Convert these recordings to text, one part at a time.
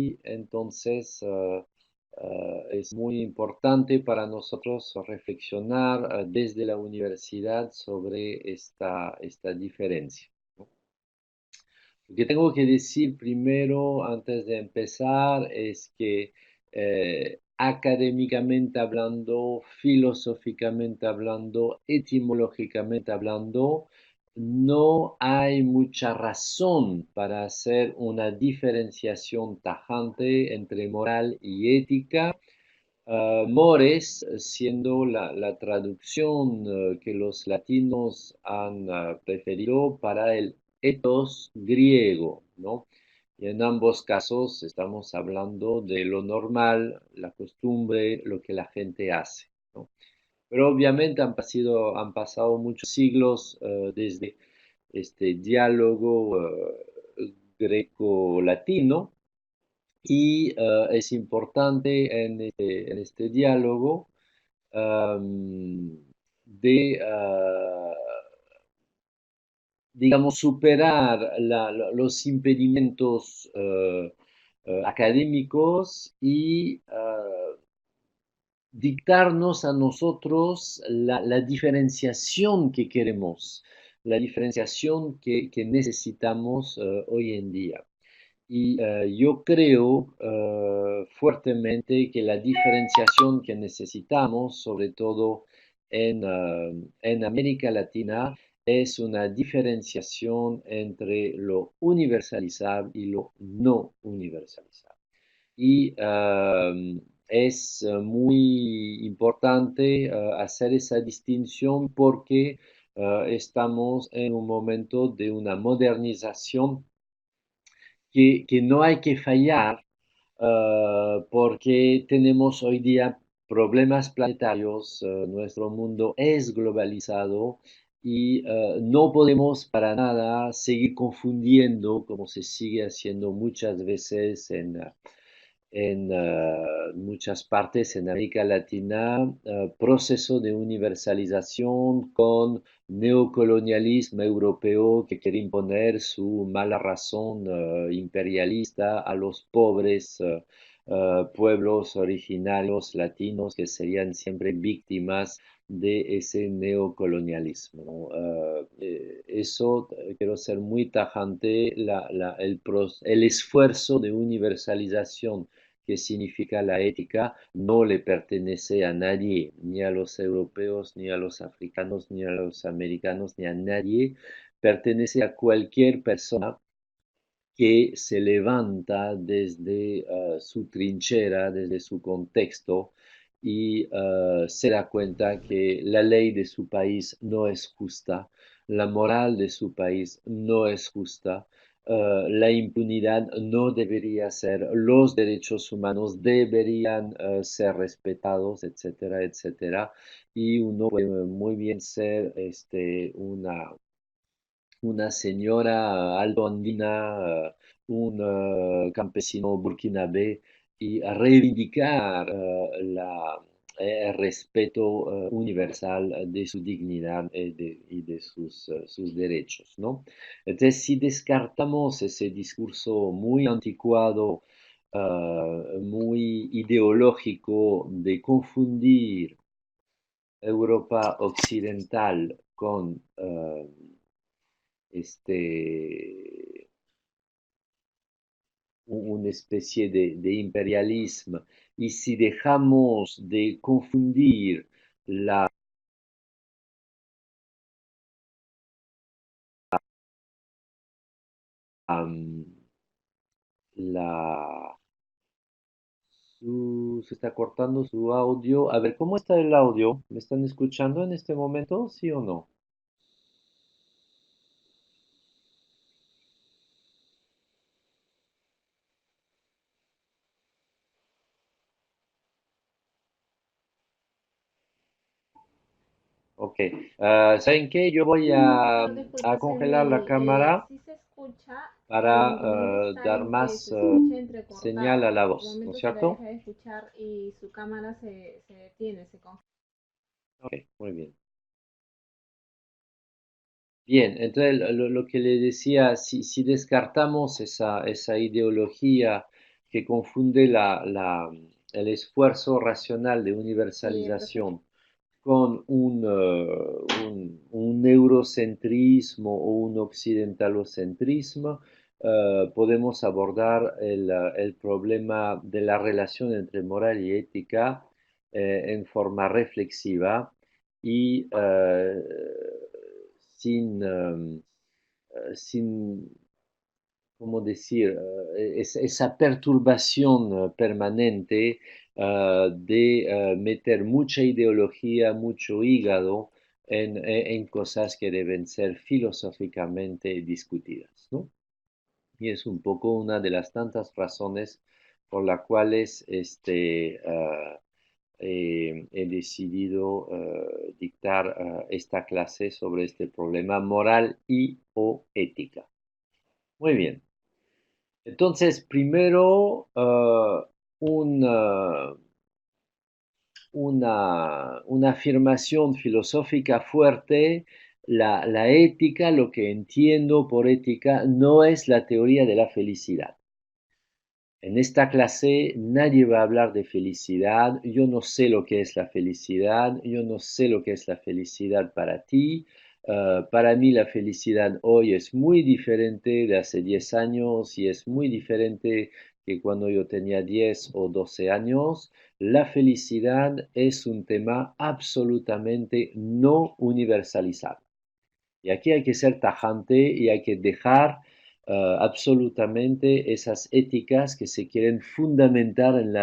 y entonces es muy importante para nosotros reflexionar desde la universidad sobre esta diferencia, ¿no? Lo que tengo que decir primero, antes de empezar, es que académicamente hablando, filosóficamente hablando, etimológicamente hablando, no hay mucha razón para hacer una diferenciación tajante entre moral y ética. Mores, siendo la traducción que los latinos han preferido para el ethos griego, ¿no? Y en ambos casos estamos hablando de lo normal, la costumbre, lo que la gente hace, ¿no? Pero obviamente han pasado muchos siglos desde este diálogo greco-latino y es importante en este diálogo am, de, digamos, superar los impedimentos académicos y dictarnos a nosotros la diferenciación que queremos, la diferenciación que necesitamos hoy en día. Y yo creo fuertemente que la diferenciación que necesitamos, sobre todo en América Latina, es una diferenciación entre lo universalizable y lo no universalizable. Y es muy importante hacer esa distinción porque estamos en un momento de una modernización que no hay que fallar porque tenemos hoy día problemas planetarios, nuestro mundo es globalizado y no podemos para nada seguir confundiendo, como se sigue haciendo muchas veces en muchas partes en América Latina, proceso de universalización con neocolonialismo europeo que quiere imponer su mala razón imperialista a los pobres pueblos originarios latinos que serían siempre víctimas de ese neocolonialismo. Eso quiero ser muy tajante, el esfuerzo de universalización que significa la ética no le pertenece a nadie, ni a los europeos, ni a los africanos, ni a los americanos, ni a nadie. Pertenece a cualquier persona que se levanta desde su trinchera, desde su contexto y se da cuenta que la ley de su país no es justa, la moral de su país no es justa, la impunidad no debería ser, los derechos humanos deberían ser respetados, etcétera, etcétera. Y uno puede muy bien ser una señora albondina, un campesino burkinabé y a reivindicar el respeto universal de su dignidad y de sus derechos, ¿no? Entonces, si descartamos ese discurso muy anticuado, muy ideológico de confundir Europa occidental con este, una especie de imperialismo, y si dejamos de confundir la, am, la se está cortando su audio. A ver, ¿cómo está el audio? ¿Me están escuchando en este momento? ¿Sí o no? Ok. ¿Saben qué? Yo voy Profesor, a disculpe, soy congelar la Mary. cámara Sí se escucha, para el inconveniente está dar en que más se escucha señal entrecortado. a la Por voz, ¿no es momentos se le cierto? deja de escuchar y su cámara se detiene, se congela. Ok, muy bien. Bien, entonces lo que le decía, si descartamos esa ideología que confunde el esfuerzo racional de Sí, profesor. universalización con un eurocentrismo o un occidentalocentrismo, podemos abordar el problema de la relación entre moral y ética en forma reflexiva y sin, ¿cómo decir? Esa perturbación permanente de meter mucha ideología, mucho hígado en cosas que deben ser filosóficamente discutidas, ¿no? Y es un poco una de las tantas razones por las cuales he decidido dictar esta clase sobre este problema moral y o ética. Muy bien. Entonces, primero, una afirmación filosófica fuerte, la ética, lo que entiendo por ética, no es la teoría de la felicidad. En esta clase nadie va a hablar de felicidad, yo no sé lo que es la felicidad, yo no sé lo que es la felicidad para ti. Para mí la felicidad hoy es muy diferente de hace 10 años y es muy diferente que cuando yo tenía 10 o 12 años. La felicidad es un tema absolutamente no universalizado. Y aquí hay que ser tajante y hay que dejar absolutamente esas éticas que se quieren fundamentar en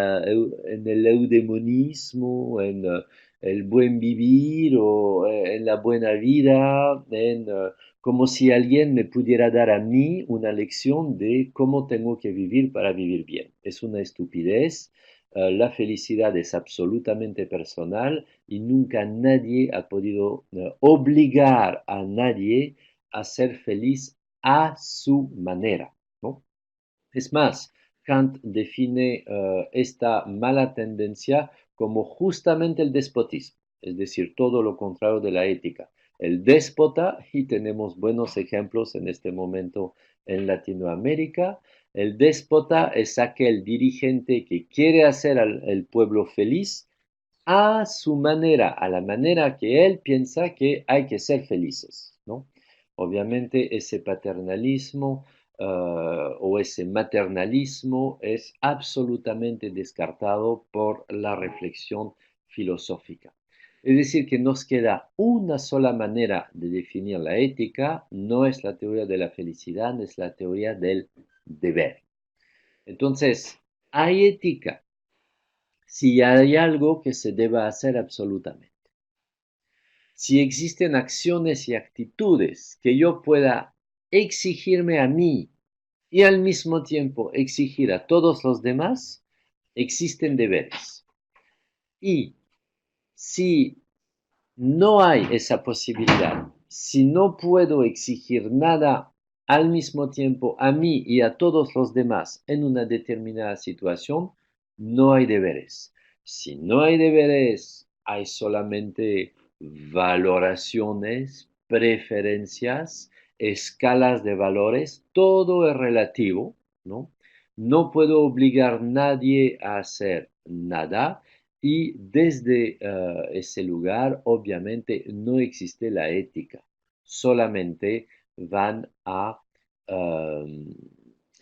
el eudemonismo, en el buen vivir o en la buena vida, como si alguien me pudiera dar a mí una lección de cómo tengo que vivir para vivir bien. Es una estupidez. La felicidad es absolutamente personal y nunca nadie ha podido obligar a nadie a ser feliz a su manera, ¿no? Es más, Kant define esta mala tendencia como justamente el despotismo, es decir, todo lo contrario de la ética. El déspota, y tenemos buenos ejemplos en este momento en Latinoamérica, el déspota es aquel dirigente que quiere hacer al pueblo feliz a su manera, a la manera que él piensa que hay que ser felices, ¿no? Obviamente ese paternalismo o ese maternalismo es absolutamente descartado por la reflexión filosófica. Es decir, que nos queda una sola manera de definir la ética, no es la teoría de la felicidad, es la teoría del deber. Entonces, hay ética si hay algo que se deba hacer absolutamente. Si existen acciones y actitudes que yo pueda exigirme a mí y al mismo tiempo exigir a todos los demás, existen deberes. Y si no hay esa posibilidad, si no puedo exigir nada al mismo tiempo a mí y a todos los demás en una determinada situación, no hay deberes. Si no hay deberes, hay solamente valoraciones, preferencias, escalas de valores, todo es relativo, ¿no? No puedo obligar a nadie a hacer nada y desde ese lugar, obviamente, no existe la ética, solamente van a um,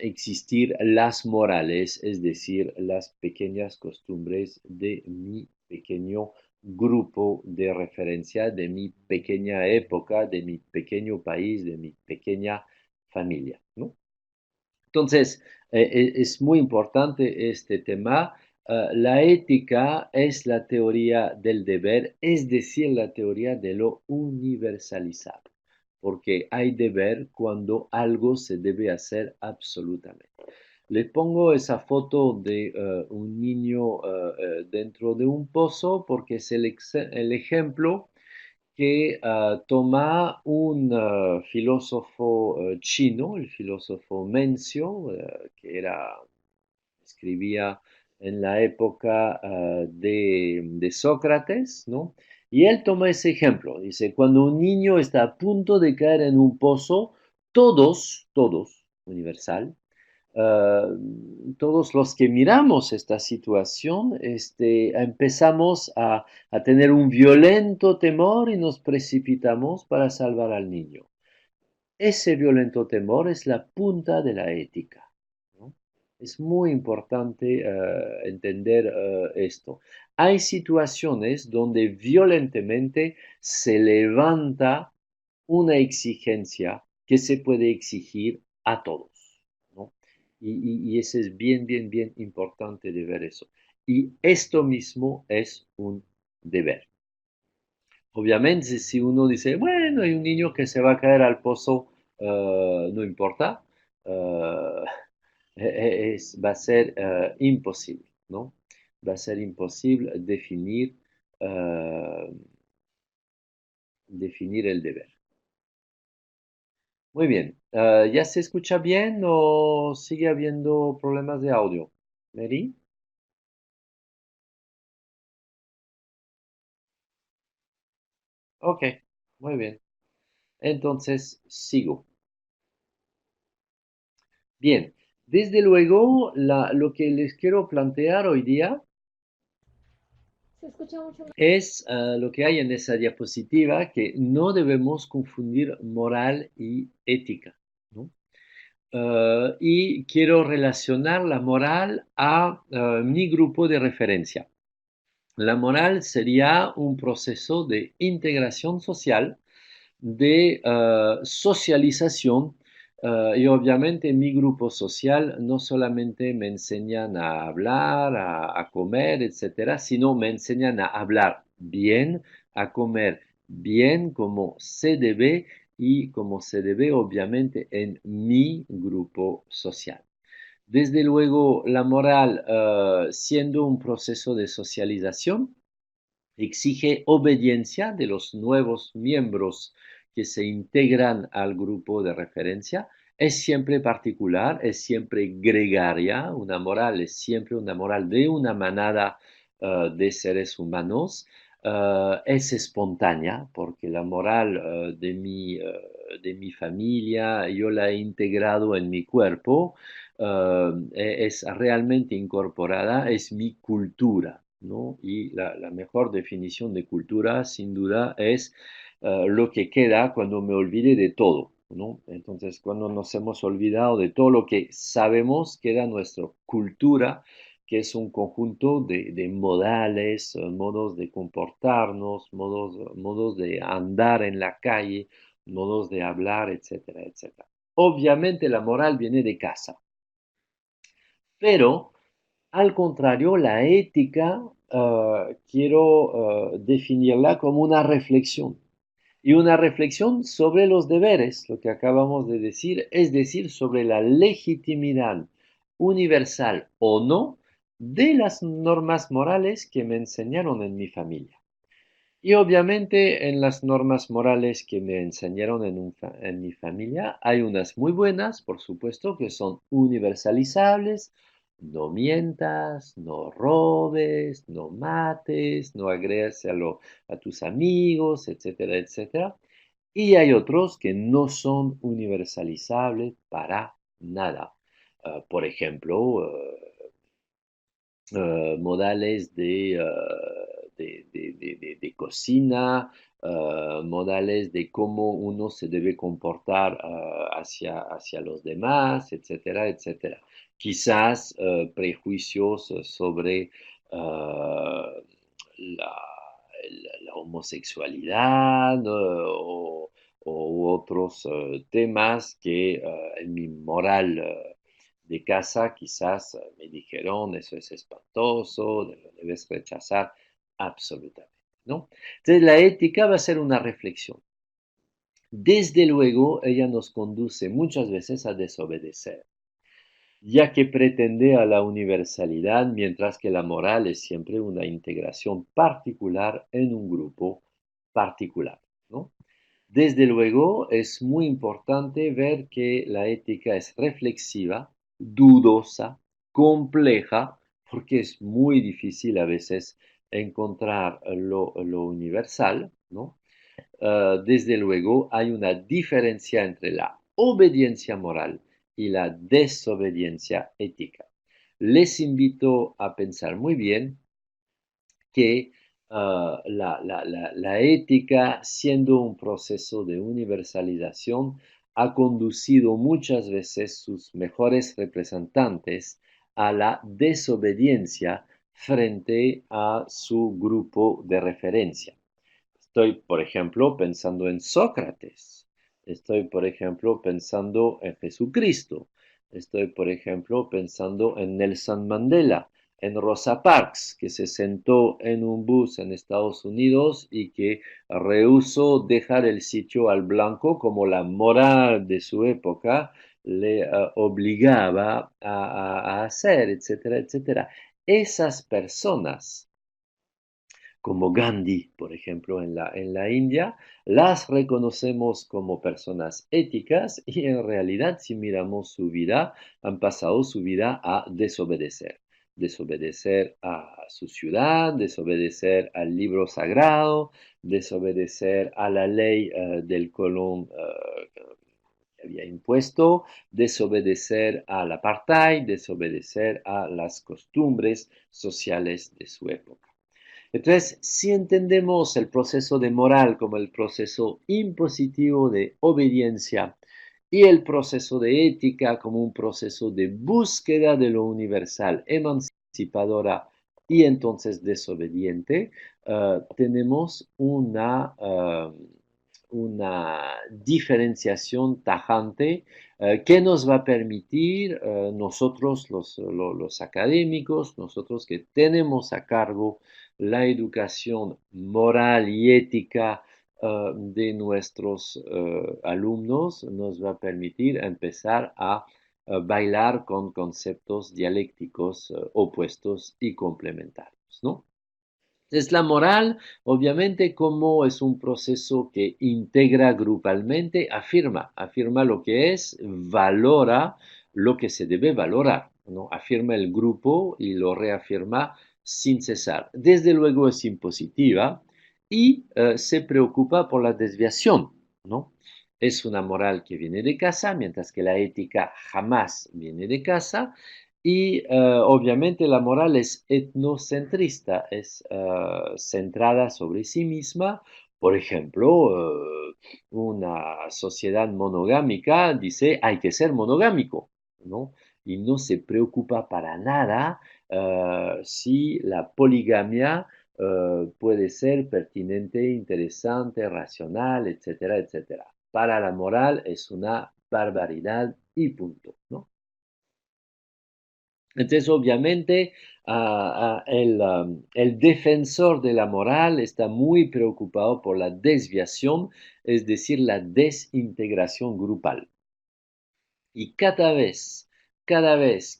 existir las morales, es decir, las pequeñas costumbres de mi pequeño grupo de referencia, de mi pequeña época, de mi pequeño país, de mi pequeña familia, ¿no? Entonces, es muy importante este tema. La ética es la teoría del deber, es decir, la teoría de lo universalizado, porque hay deber cuando algo se debe hacer absolutamente. Les pongo esa foto de un niño dentro de un pozo porque es el ejemplo que toma un filósofo chino, el filósofo Mencio, escribía en la época de Sócrates, ¿no? Y él toma ese ejemplo, dice, cuando un niño está a punto de caer en un pozo, todos, universal, todos los que miramos esta situación, empezamos a tener un violento temor y nos precipitamos para salvar al niño. Ese violento temor es la punta de la ética, ¿no? Es muy importante entender esto. Hay situaciones donde violentamente se levanta una exigencia que se puede exigir a todos, ¿no? Y eso es bien, bien, bien importante de ver eso. Y esto mismo es un deber. Obviamente, si uno dice, bueno, hay un niño que se va a caer al pozo, no importa, eh, va a ser imposible, ¿no? Va a ser imposible eh, definir el deber. Muy bien. ¿Ya se escucha bien o sigue habiendo problemas de audio? Mary? Ok, muy bien. Entonces, sigo. Bien, desde luego, lo que les quiero plantear hoy día Se escucha mucho más. es lo que hay en esa diapositiva, que no debemos confundir moral y ética, ¿no? Y quiero relacionar la moral a mi grupo de referencia. La moral sería un proceso de integración social, de socialización, y obviamente mi grupo social no solamente me enseñan a hablar, a comer, etcétera, sino me enseñan a hablar bien, a comer bien como se debe y como se debe obviamente en mi grupo social. Desde luego, la moral, siendo un proceso de socialización, exige obediencia de los nuevos miembros que se integran al grupo de referencia. Es siempre particular, es siempre gregaria, una moral es siempre una moral de una manada de seres humanos. Es espontánea porque la moral de mi familia yo la he integrado en mi cuerpo, es realmente incorporada, es mi cultura, ¿no? Y la mejor definición de cultura, sin duda, es lo que queda cuando me olvide de todo, ¿no? Entonces, cuando nos hemos olvidado de todo lo que sabemos, queda nuestra cultura, que es un conjunto de modales, modos de comportarnos, modos de andar en la calle, modos de hablar, etcétera, etcétera. Obviamente la moral viene de casa, pero al contrario, la ética quiero definirla como una reflexión. Y una reflexión sobre los deberes, lo que acabamos de decir, es decir, sobre la legitimidad universal o no de las normas morales que me enseñaron en mi familia. Y obviamente en las normas morales que me enseñaron en mi familia hay unas muy buenas, por supuesto, que son universalizables. No mientas, no robes, no mates, no agredas a tus amigos, etcétera, etcétera. Y hay otros que no son universalizables para nada. Por ejemplo, modales de cocina, modales de cómo uno se debe comportar hacia los demás, etcétera, etcétera. Quizás prejuicios sobre la, la homosexualidad, o otros temas que en mi moral de casa quizás me dijeron, eso es espantoso, lo debes rechazar absolutamente, ¿no? Entonces la ética va a ser una reflexión. Desde luego, ella nos conduce muchas veces a desobedecer, ya que pretende a la universalidad, mientras que la moral es siempre una integración particular en un grupo particular, ¿no? Desde luego, es muy importante ver que la ética es reflexiva, dudosa, compleja, porque es muy difícil a veces encontrar lo universal, ¿no? Desde luego, hay una diferencia entre la obediencia moral y la desobediencia ética. Les invito a pensar muy bien que la ética, siendo un proceso de universalización, ha conducido muchas veces sus mejores representantes a la desobediencia frente a su grupo de referencia. Estoy, por ejemplo, pensando en Sócrates. Estoy, por ejemplo, pensando en Jesucristo. Estoy, por ejemplo, pensando en Nelson Mandela, en Rosa Parks, que se sentó en un bus en Estados Unidos y que rehusó dejar el sitio al blanco como la moral de su época le obligaba a hacer, etcétera, etcétera. Esas personas como Gandhi, por ejemplo, en la India, las reconocemos como personas éticas y en realidad, si miramos su vida, han pasado su vida a desobedecer. Desobedecer a su ciudad, desobedecer al libro sagrado, desobedecer a la ley del Colón que había impuesto, desobedecer al apartheid, desobedecer a las costumbres sociales de su época. Entonces, si entendemos el proceso de moral como el proceso impositivo de obediencia y el proceso de ética como un proceso de búsqueda de lo universal, emancipadora y entonces desobediente, tenemos una diferenciación tajante que nos va a permitir nosotros los académicos, nosotros que tenemos a cargo la educación moral y ética de nuestros alumnos nos va a permitir empezar a bailar con conceptos dialécticos opuestos y complementarios, ¿no? Es la moral, obviamente, como es un proceso que integra grupalmente, afirma lo que es, valora lo que se debe valorar, ¿no? Afirma el grupo y lo reafirma sin cesar. Desde luego es impositiva y se preocupa por la desviación, ¿no? Es una moral que viene de casa, mientras que la ética jamás viene de casa. Y obviamente la moral es etnocentrista, es centrada sobre sí misma. Por ejemplo, una sociedad monogámica dice hay que ser monogámico, ¿no? Y no se preocupa para nada si la poligamia puede ser pertinente, interesante, racional, etcétera, etcétera. Para la moral es una barbaridad y punto, ¿no? Entonces, obviamente, el defensor de la moral está muy preocupado por la desviación, es decir, la desintegración grupal. Y cada vez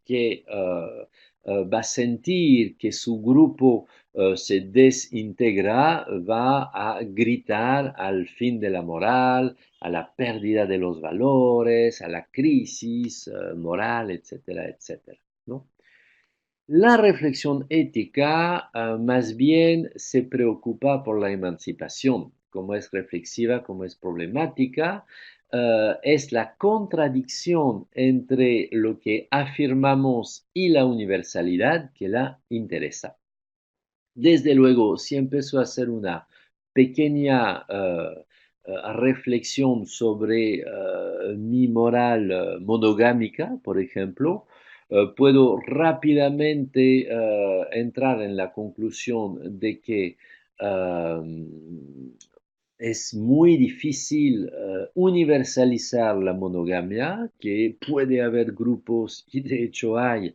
que va a sentir que su grupo se desintegra, va a gritar al fin de la moral, a la pérdida de los valores, a la crisis moral, etcétera, etcétera, ¿no? La reflexión ética más bien se preocupa por la emancipación, como es reflexiva, como es problemática, es la contradicción entre lo que afirmamos y la universalidad que la interesa. Desde luego, si empezó a hacer una pequeña reflexión sobre mi moral monogámica, por ejemplo, puedo rápidamente entrar en la conclusión de que es muy difícil universalizar la monogamia, que puede haber grupos, y de hecho hay,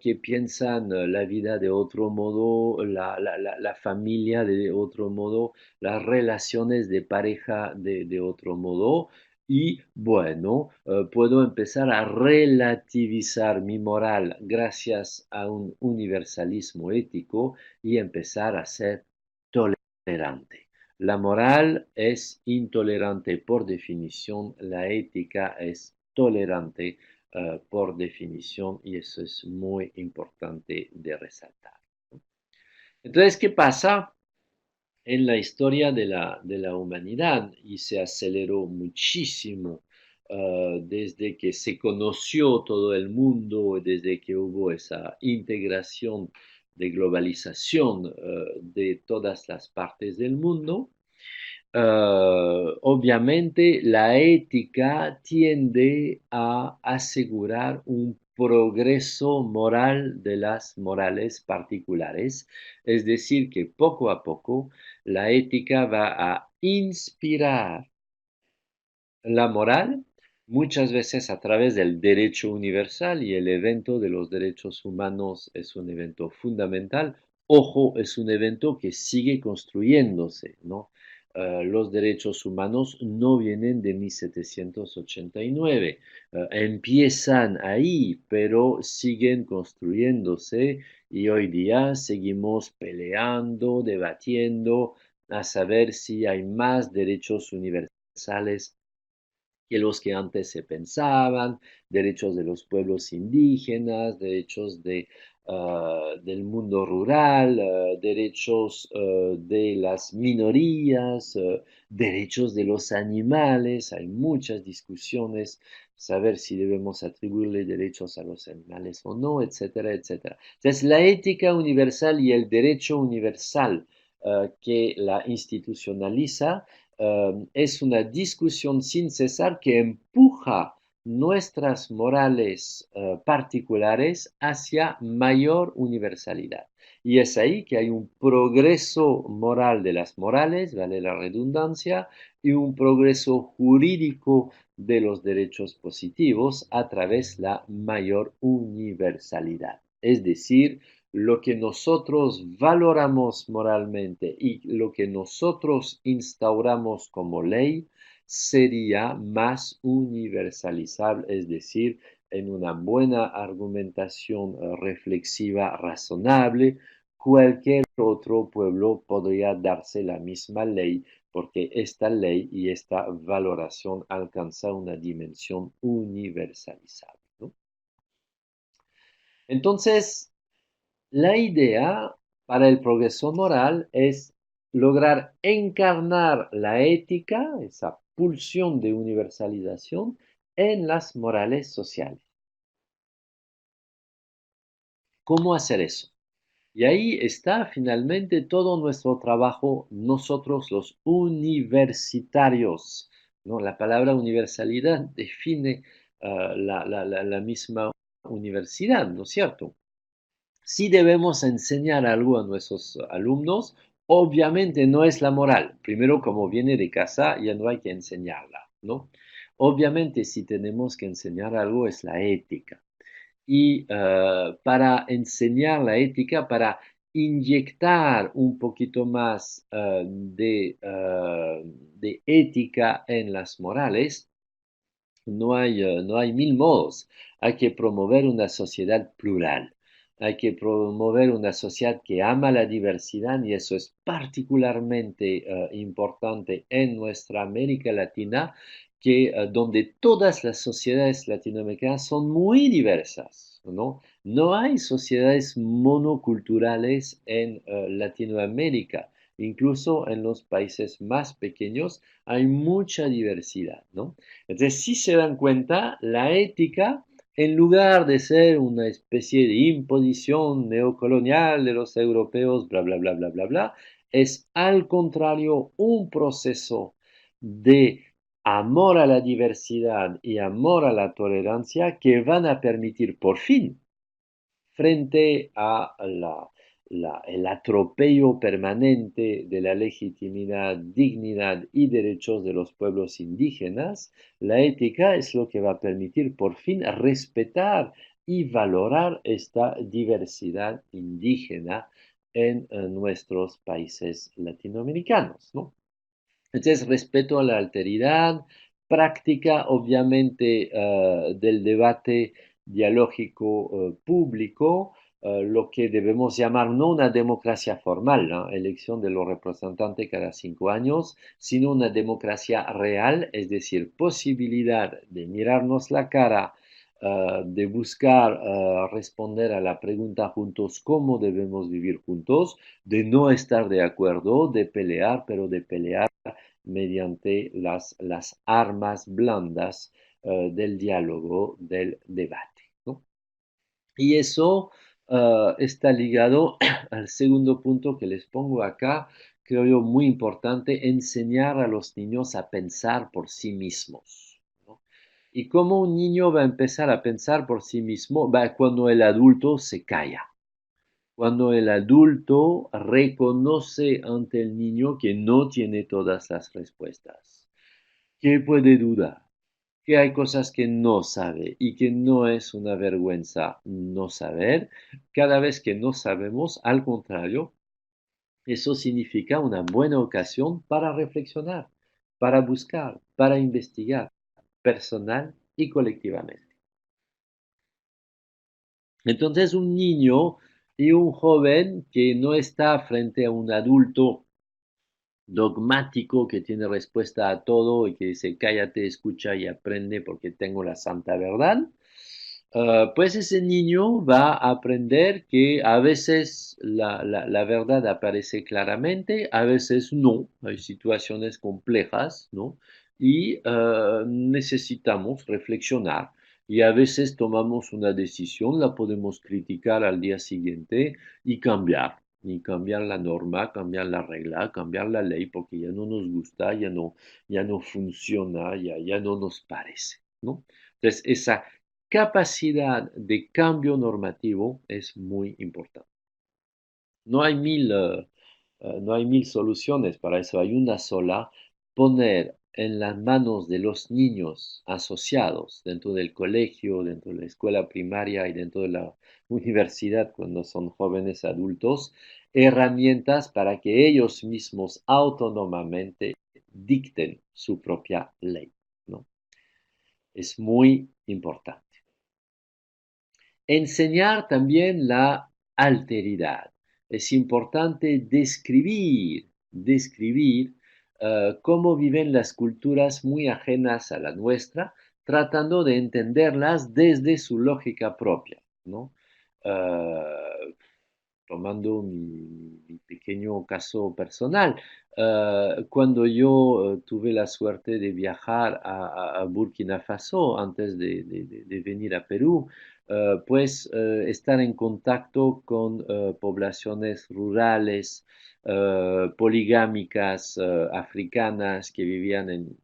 que piensan la vida de otro modo, la familia de otro modo, las relaciones de pareja de otro modo. Y bueno, puedo empezar a relativizar mi moral gracias a un universalismo ético y empezar a ser tolerante. La moral es intolerante por definición, la ética es tolerante por definición y eso es muy importante de resaltar. Entonces, ¿qué pasa en la historia de la humanidad? Y se aceleró muchísimo desde que se conoció todo el mundo, desde que hubo esa integración de globalización de todas las partes del mundo. Obviamente la ética tiende a asegurar un progreso moral de las morales particulares, es decir, que poco a poco la ética va a inspirar la moral, muchas veces a través del derecho universal, y el evento de los derechos humanos es un evento fundamental. Ojo, es un evento que sigue construyéndose, ¿no? Los derechos humanos no vienen de 1789, empiezan ahí, pero siguen construyéndose y hoy día seguimos peleando, debatiendo a saber si hay más derechos universales que los que antes se pensaban, derechos de los pueblos indígenas, derechos del mundo rural, derechos de las minorías, derechos de los animales. Hay muchas discusiones, saber si debemos atribuirle derechos a los animales o no, etcétera, etcétera. Entonces, la ética universal y el derecho universal que la institucionaliza es una discusión sin cesar que empuja nuestras morales particulares hacia mayor universalidad. Y es ahí que hay un progreso moral de las morales, vale la redundancia, y un progreso jurídico de los derechos positivos a través de la mayor universalidad. Es decir, lo que nosotros valoramos moralmente y lo que nosotros instauramos como ley sería más universalizable, es decir, en una buena argumentación reflexiva razonable, cualquier otro pueblo podría darse la misma ley porque esta ley y esta valoración alcanza una dimensión universalizable, ¿no? Entonces, la idea para el progreso moral es lograr encarnar la ética, esa pulsión de universalización, en las morales sociales. ¿Cómo hacer eso? Y ahí está finalmente todo nuestro trabajo, nosotros los universitarios, ¿no? La palabra universalidad define la misma universidad, ¿no es cierto? Si debemos enseñar algo a nuestros alumnos, obviamente no es la moral. Primero, como viene de casa, ya no hay que enseñarla, ¿no? Obviamente, si tenemos que enseñar algo, es la ética. Y para enseñar la ética, para inyectar un poquito más de ética en las morales, no hay mil modos. Hay que promover una sociedad plural. Hay que promover una sociedad que ama la diversidad y eso es particularmente importante en nuestra América Latina, donde todas las sociedades latinoamericanas son muy diversas, ¿no? No hay sociedades monoculturales en Latinoamérica. Incluso en los países más pequeños hay mucha diversidad, ¿no? Entonces, si se dan cuenta, la ética, en lugar de ser una especie de imposición neocolonial de los europeos, bla, bla, bla, bla, bla, bla, es al contrario un proceso de amor a la diversidad y amor a la tolerancia que van a permitir por fin frente a el atropello permanente de la legitimidad, dignidad y derechos de los pueblos indígenas, la ética es lo que va a permitir por fin respetar y valorar esta diversidad indígena en nuestros países latinoamericanos, ¿no? Entonces, respeto a la alteridad, práctica, obviamente, del debate dialógico público, lo que debemos llamar no una democracia formal, ¿no? Elección de los representantes cada 5 años, sino una democracia real, es decir, posibilidad de mirarnos la cara, de buscar responder a la pregunta juntos, ¿cómo debemos vivir juntos? De no estar de acuerdo, de pelear, pero de pelear mediante las armas blandas del diálogo, del debate, ¿no? Y eso está ligado al segundo punto que les pongo acá, creo yo muy importante, enseñar a los niños a pensar por sí mismos, ¿no? Y cómo un niño va a empezar a pensar por sí mismo, va cuando el adulto se calla, cuando el adulto reconoce ante el niño que no tiene todas las respuestas, que puede dudar, que hay cosas que no sabe y que no es una vergüenza no saber. Cada vez que no sabemos, al contrario, eso significa una buena ocasión para reflexionar, para buscar, para investigar, personal y colectivamente. Entonces, un niño y un joven que no está frente a un adulto dogmático que tiene respuesta a todo y que dice cállate, escucha y aprende porque tengo la santa verdad, pues ese niño va a aprender que a veces la verdad aparece claramente, a veces no, hay situaciones complejas, ¿no? Y necesitamos reflexionar. Y a veces tomamos una decisión, la podemos criticar al día siguiente y cambiar la norma, cambiar la regla, cambiar la ley, porque ya no nos gusta, ya no funciona, ya no nos parece, ¿no? Entonces, esa capacidad de cambio normativo es muy importante. No hay no hay mil soluciones para eso, hay una sola, poner en las manos de los niños asociados dentro del colegio, dentro de la escuela primaria y dentro de la universidad cuando son jóvenes adultos, herramientas para que ellos mismos autónomamente dicten su propia ley, ¿no? Es muy importante. Enseñar también la alteridad. Es importante describir cómo viven las culturas muy ajenas a la nuestra, tratando de entenderlas desde su lógica propia, ¿no? Eh, Tomando mi pequeño caso personal, cuando yo tuve la suerte de viajar a Burkina Faso antes de venir a Perú, pues estar en contacto con poblaciones rurales, poligámicas, africanas que vivían en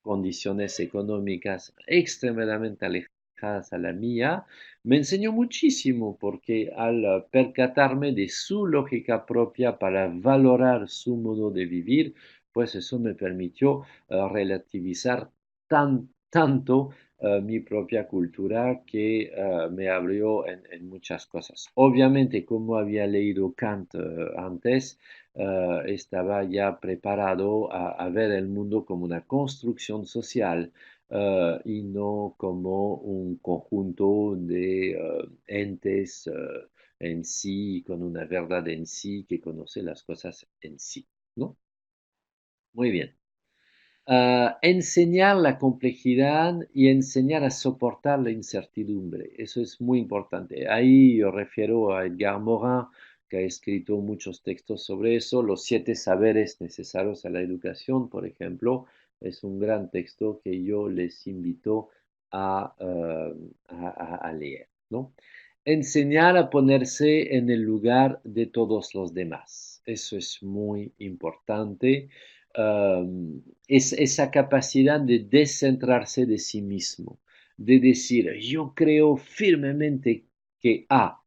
condiciones económicas extremadamente alejadas a la mía, me enseñó muchísimo porque al percatarme de su lógica propia para valorar su modo de vivir, pues eso me permitió relativizar tanto mi propia cultura que me abrió en muchas cosas. Obviamente, como había leído Kant antes, estaba ya preparado a ver el mundo como una construcción social y no como un conjunto de entes en sí, con una verdad en sí, que conoce las cosas en sí, ¿no? Muy bien. Enseñar la complejidad y enseñar a soportar la incertidumbre. Eso es muy importante. Ahí yo refiero a Edgar Morin, que ha escrito muchos textos sobre eso. Los 7 saberes necesarios a la educación, por ejemplo, es un gran texto que yo les invito a leer, ¿no? Enseñar a ponerse en el lugar de todos los demás. Eso es muy importante. Es esa capacidad de descentrarse de sí mismo, de decir, yo creo firmemente que A,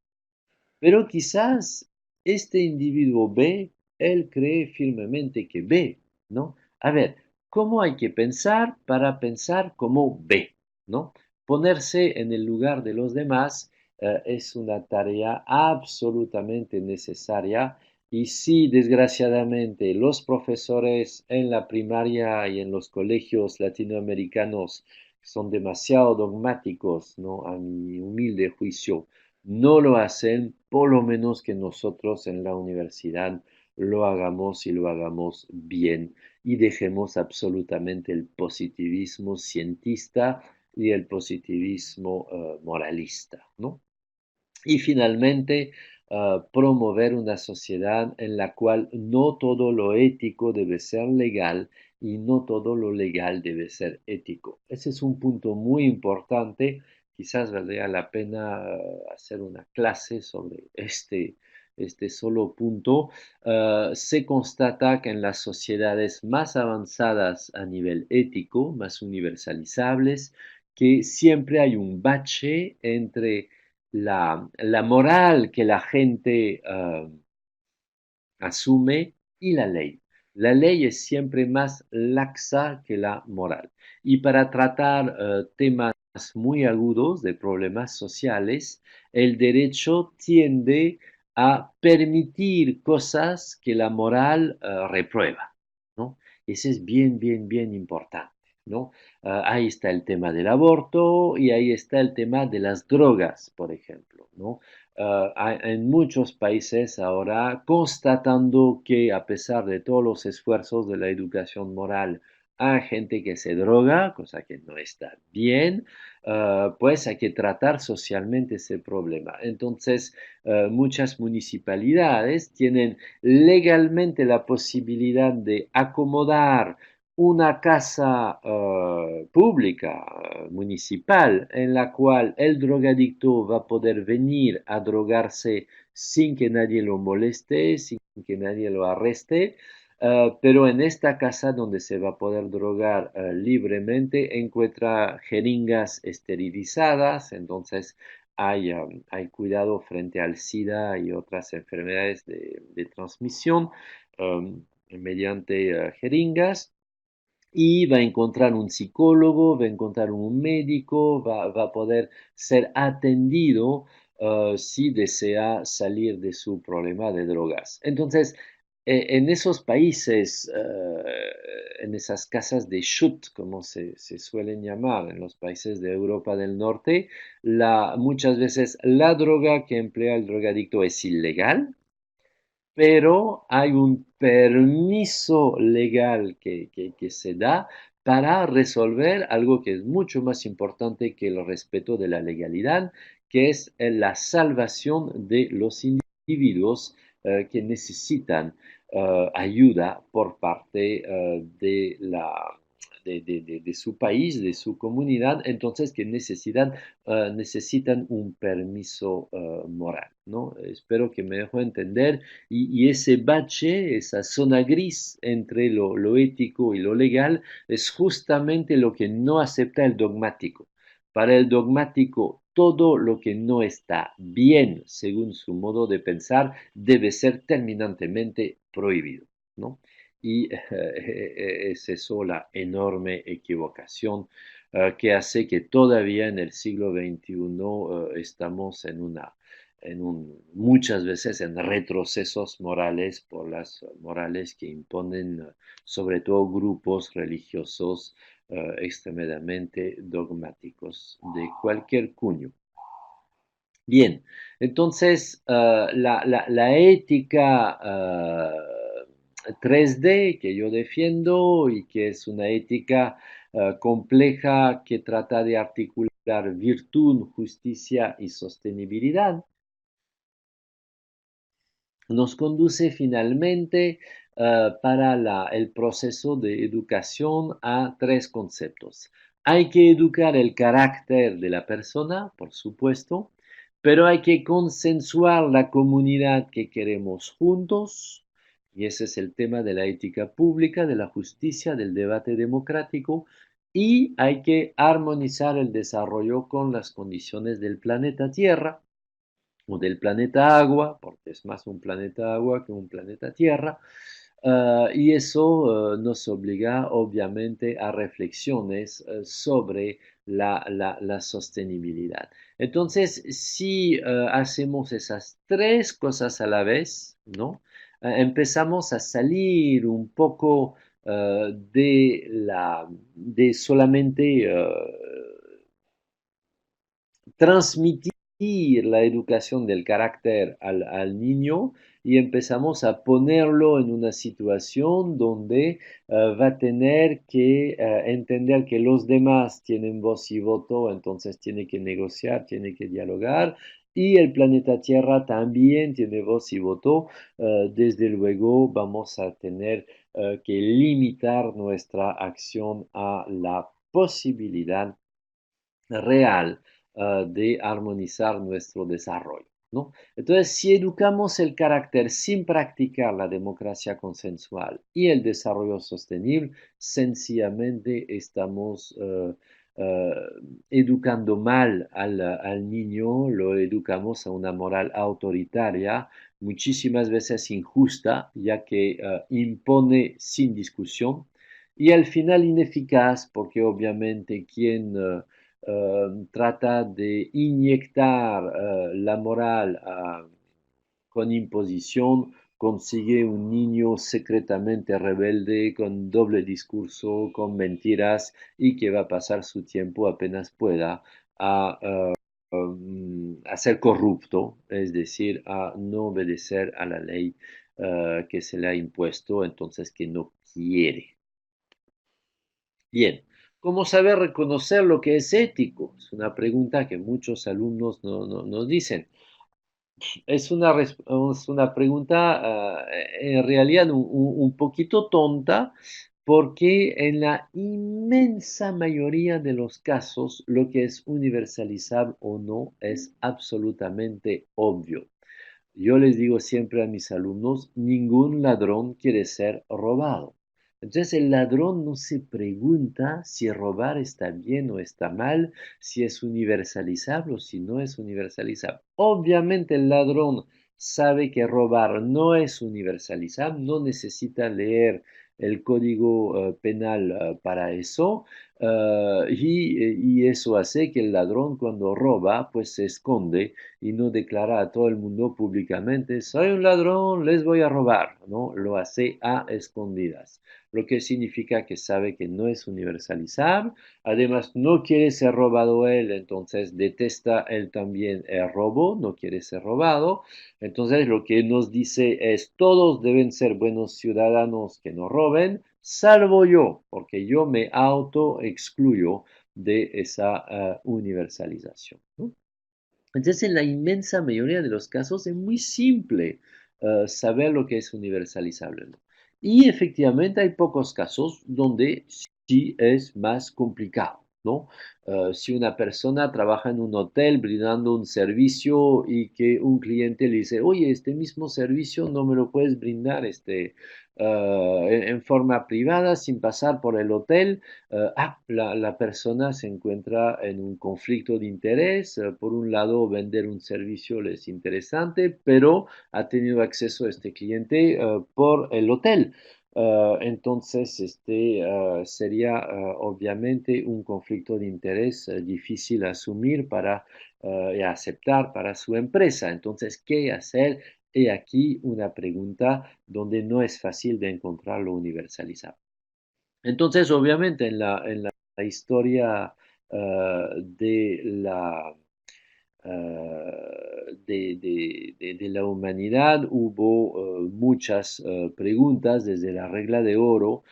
pero quizás este individuo B, él cree firmemente que B, ¿no? A ver, ¿cómo hay que pensar para pensar como B, ¿no? Ponerse en el lugar de los demás es una tarea absolutamente necesaria y si desgraciadamente los profesores en la primaria y en los colegios latinoamericanos son demasiado dogmáticos, ¿no? A mi humilde juicio, no lo hacen, por lo menos que nosotros en la universidad lo hagamos y lo hagamos bien y dejemos absolutamente el positivismo cientista y el positivismo moralista, ¿no? Y finalmente, promover una sociedad en la cual no todo lo ético debe ser legal y no todo lo legal debe ser ético. Ese es un punto muy importante. Quizás valdría la pena hacer una clase sobre este solo punto. Se constata que en las sociedades más avanzadas a nivel ético, más universalizables, que siempre hay un bache entre la moral que la gente asume y la ley. La ley es siempre más laxa que la moral. Y para tratar temas muy agudos de problemas sociales, el derecho tiende a permitir cosas que la moral reprueba, ¿no? Ese es bien importante, ¿no? Ahí está el tema del aborto y ahí está el tema de las drogas, por ejemplo, ¿no? En muchos países ahora, constatando que a pesar de todos los esfuerzos de la educación moral, hay gente que se droga, cosa que no está bien, pues hay que tratar socialmente ese problema. Entonces, muchas municipalidades tienen legalmente la posibilidad de acomodar una casa pública, municipal, en la cual el drogadicto va a poder venir a drogarse sin que nadie lo moleste, sin que nadie lo arreste, pero en esta casa donde se va a poder drogar libremente encuentra jeringas esterilizadas, entonces hay cuidado frente al SIDA y otras enfermedades de transmisión mediante jeringas y va a encontrar un psicólogo, va a encontrar un médico, va a poder ser atendido si desea salir de su problema de drogas. Entonces, en esos países, en esas casas de shoot, como se suelen llamar en los países de Europa del Norte, muchas veces la droga que emplea el drogadicto es ilegal, pero hay un permiso legal que se da para resolver algo que es mucho más importante que el respeto de la legalidad, que es la salvación de los individuos que necesitan ayuda por parte de su país, de su comunidad, entonces que necesitan un permiso moral, ¿no? Espero que me dejo entender y ese bache, esa zona gris entre lo ético y lo legal, es justamente lo que no acepta el dogmático. Para el dogmático, todo lo que no está bien según su modo de pensar debe ser terminantemente prohibido, ¿no? Y es eso la enorme equivocación que hace que todavía en el siglo XXI estamos muchas veces en retrocesos morales por las morales que imponen sobre todo grupos religiosos extremadamente dogmáticos de cualquier cuño. Bien, entonces la ética 3D que yo defiendo y que es una ética compleja que trata de articular virtud, justicia y sostenibilidad, nos conduce finalmente para el proceso de educación a tres conceptos. Hay que educar el carácter de la persona, por supuesto, pero hay que consensuar la comunidad que queremos juntos, y ese es el tema de la ética pública, de la justicia, del debate democrático, y hay que armonizar el desarrollo con las condiciones del planeta Tierra o del planeta agua, porque es más un planeta agua que un planeta tierra, y eso nos obliga obviamente a reflexiones sobre la sostenibilidad. Entonces, si hacemos esas tres cosas a la vez, ¿no? Empezamos a salir un poco de solamente transmitir la educación del carácter al niño y empezamos a ponerlo en una situación donde va a tener que entender que los demás tienen voz y voto, entonces tiene que negociar, tiene que dialogar y el planeta Tierra también tiene voz y voto. Desde luego vamos a tener que limitar nuestra acción a la posibilidad real de armonizar nuestro desarrollo, ¿no? Entonces, si educamos el carácter sin practicar la democracia consensual y el desarrollo sostenible, sencillamente estamos eh, educando mal al niño, lo educamos a una moral autoritaria, muchísimas veces injusta, ya que impone sin discusión y al final ineficaz, porque obviamente quien trata de inyectar la moral con imposición, consigue un niño secretamente rebelde, con doble discurso, con mentiras y que va a pasar su tiempo apenas pueda a ser corrupto, es decir, a no obedecer a la ley que se le ha impuesto, entonces que no quiere. Bien, ¿cómo saber reconocer lo que es ético? Es una pregunta que muchos alumnos nos dicen. Es una pregunta en realidad un poquito tonta porque en la inmensa mayoría de los casos lo que es universalizable o no es absolutamente obvio. Yo les digo siempre a mis alumnos, ningún ladrón quiere ser robado. Entonces el ladrón no se pregunta si robar está bien o está mal, si es universalizable o si no es universalizable. Obviamente el ladrón sabe que robar no es universalizable, no necesita leer el código penal para eso, y eso hace que el ladrón cuando roba pues se esconde y no declara a todo el mundo públicamente, soy un ladrón, les voy a robar, ¿no? Lo hace a escondidas, lo que significa que sabe que no es universalizable, además no quiere ser robado él, entonces detesta él también el robo, no quiere ser robado, entonces lo que nos dice es, todos deben ser buenos ciudadanos que no roben, salvo yo, porque yo me auto excluyo de esa universalización, ¿no? Entonces, en la inmensa mayoría de los casos es muy simple saber lo que es universalizable, ¿no? Y efectivamente hay pocos casos donde sí es más complicado, ¿no? Si una persona trabaja en un hotel brindando un servicio y que un cliente le dice, oye, este mismo servicio no me lo puedes brindar en forma privada sin pasar por el hotel, la persona se encuentra en un conflicto de interés. Por un lado, vender un servicio le es interesante, pero ha tenido acceso a este cliente por el hotel. Entonces, sería obviamente un conflicto de interés difícil a asumir y aceptar para su empresa. Entonces, ¿qué hacer? He aquí una pregunta donde no es fácil de encontrar lo universalizado. Entonces, obviamente, la historia de de la humanidad hubo muchas preguntas desde la regla de oro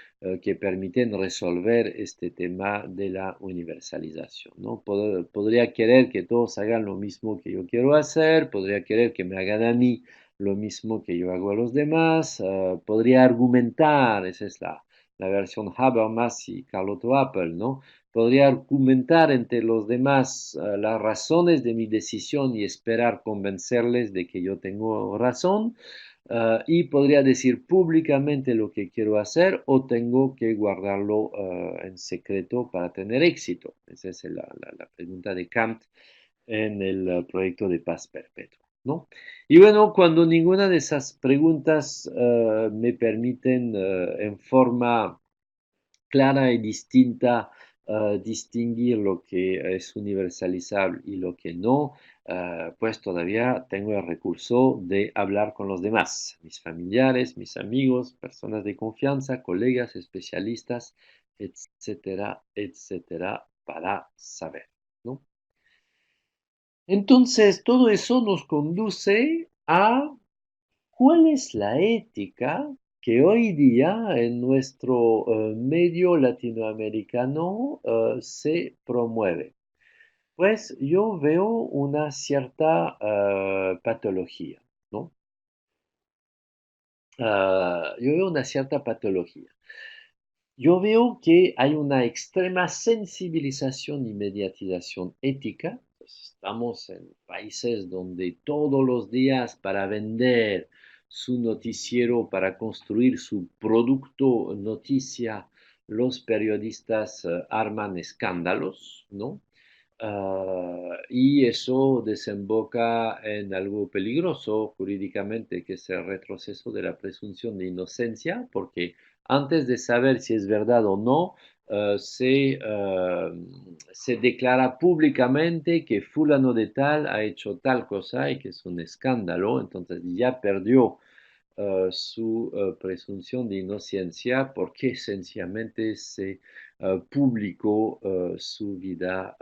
que permiten resolver este tema de la universalización, ¿no? Podría querer que todos hagan lo mismo que yo quiero hacer, podría querer que me hagan a mí lo mismo que yo hago a los demás, podría argumentar, esa es la versión Habermas y Carlotto Appel, ¿no? Podría argumentar entre los demás las razones de mi decisión y esperar convencerles de que yo tengo razón, y podría decir públicamente lo que quiero hacer o tengo que guardarlo en secreto para tener éxito. Esa es la pregunta de Kant en el proyecto de paz perpetua, ¿no? Y bueno, cuando ninguna de esas preguntas me permiten en forma clara y distinta distinguir lo que es universalizable y lo que no, pues todavía tengo el recurso de hablar con los demás, mis familiares, mis amigos, personas de confianza, colegas, especialistas, etcétera, etcétera, para saber, ¿no? Entonces, todo eso nos conduce a ¿cuál es la ética que hoy día en nuestro medio latinoamericano se promueve? Pues yo veo una cierta patología, ¿no? Yo veo una cierta patología. Yo veo que hay una extrema sensibilización y mediatización ética. Pues, estamos en países donde todos los días para vender su noticiero, para construir su producto noticia, los periodistas arman escándalos, ¿no? Y eso desemboca en algo peligroso jurídicamente, que es el retroceso de la presunción de inocencia, porque antes de saber si es verdad o no, se declara públicamente que fulano de tal ha hecho tal cosa y que es un escándalo, entonces ya perdió su presunción de inocencia porque sencillamente se publicó su vida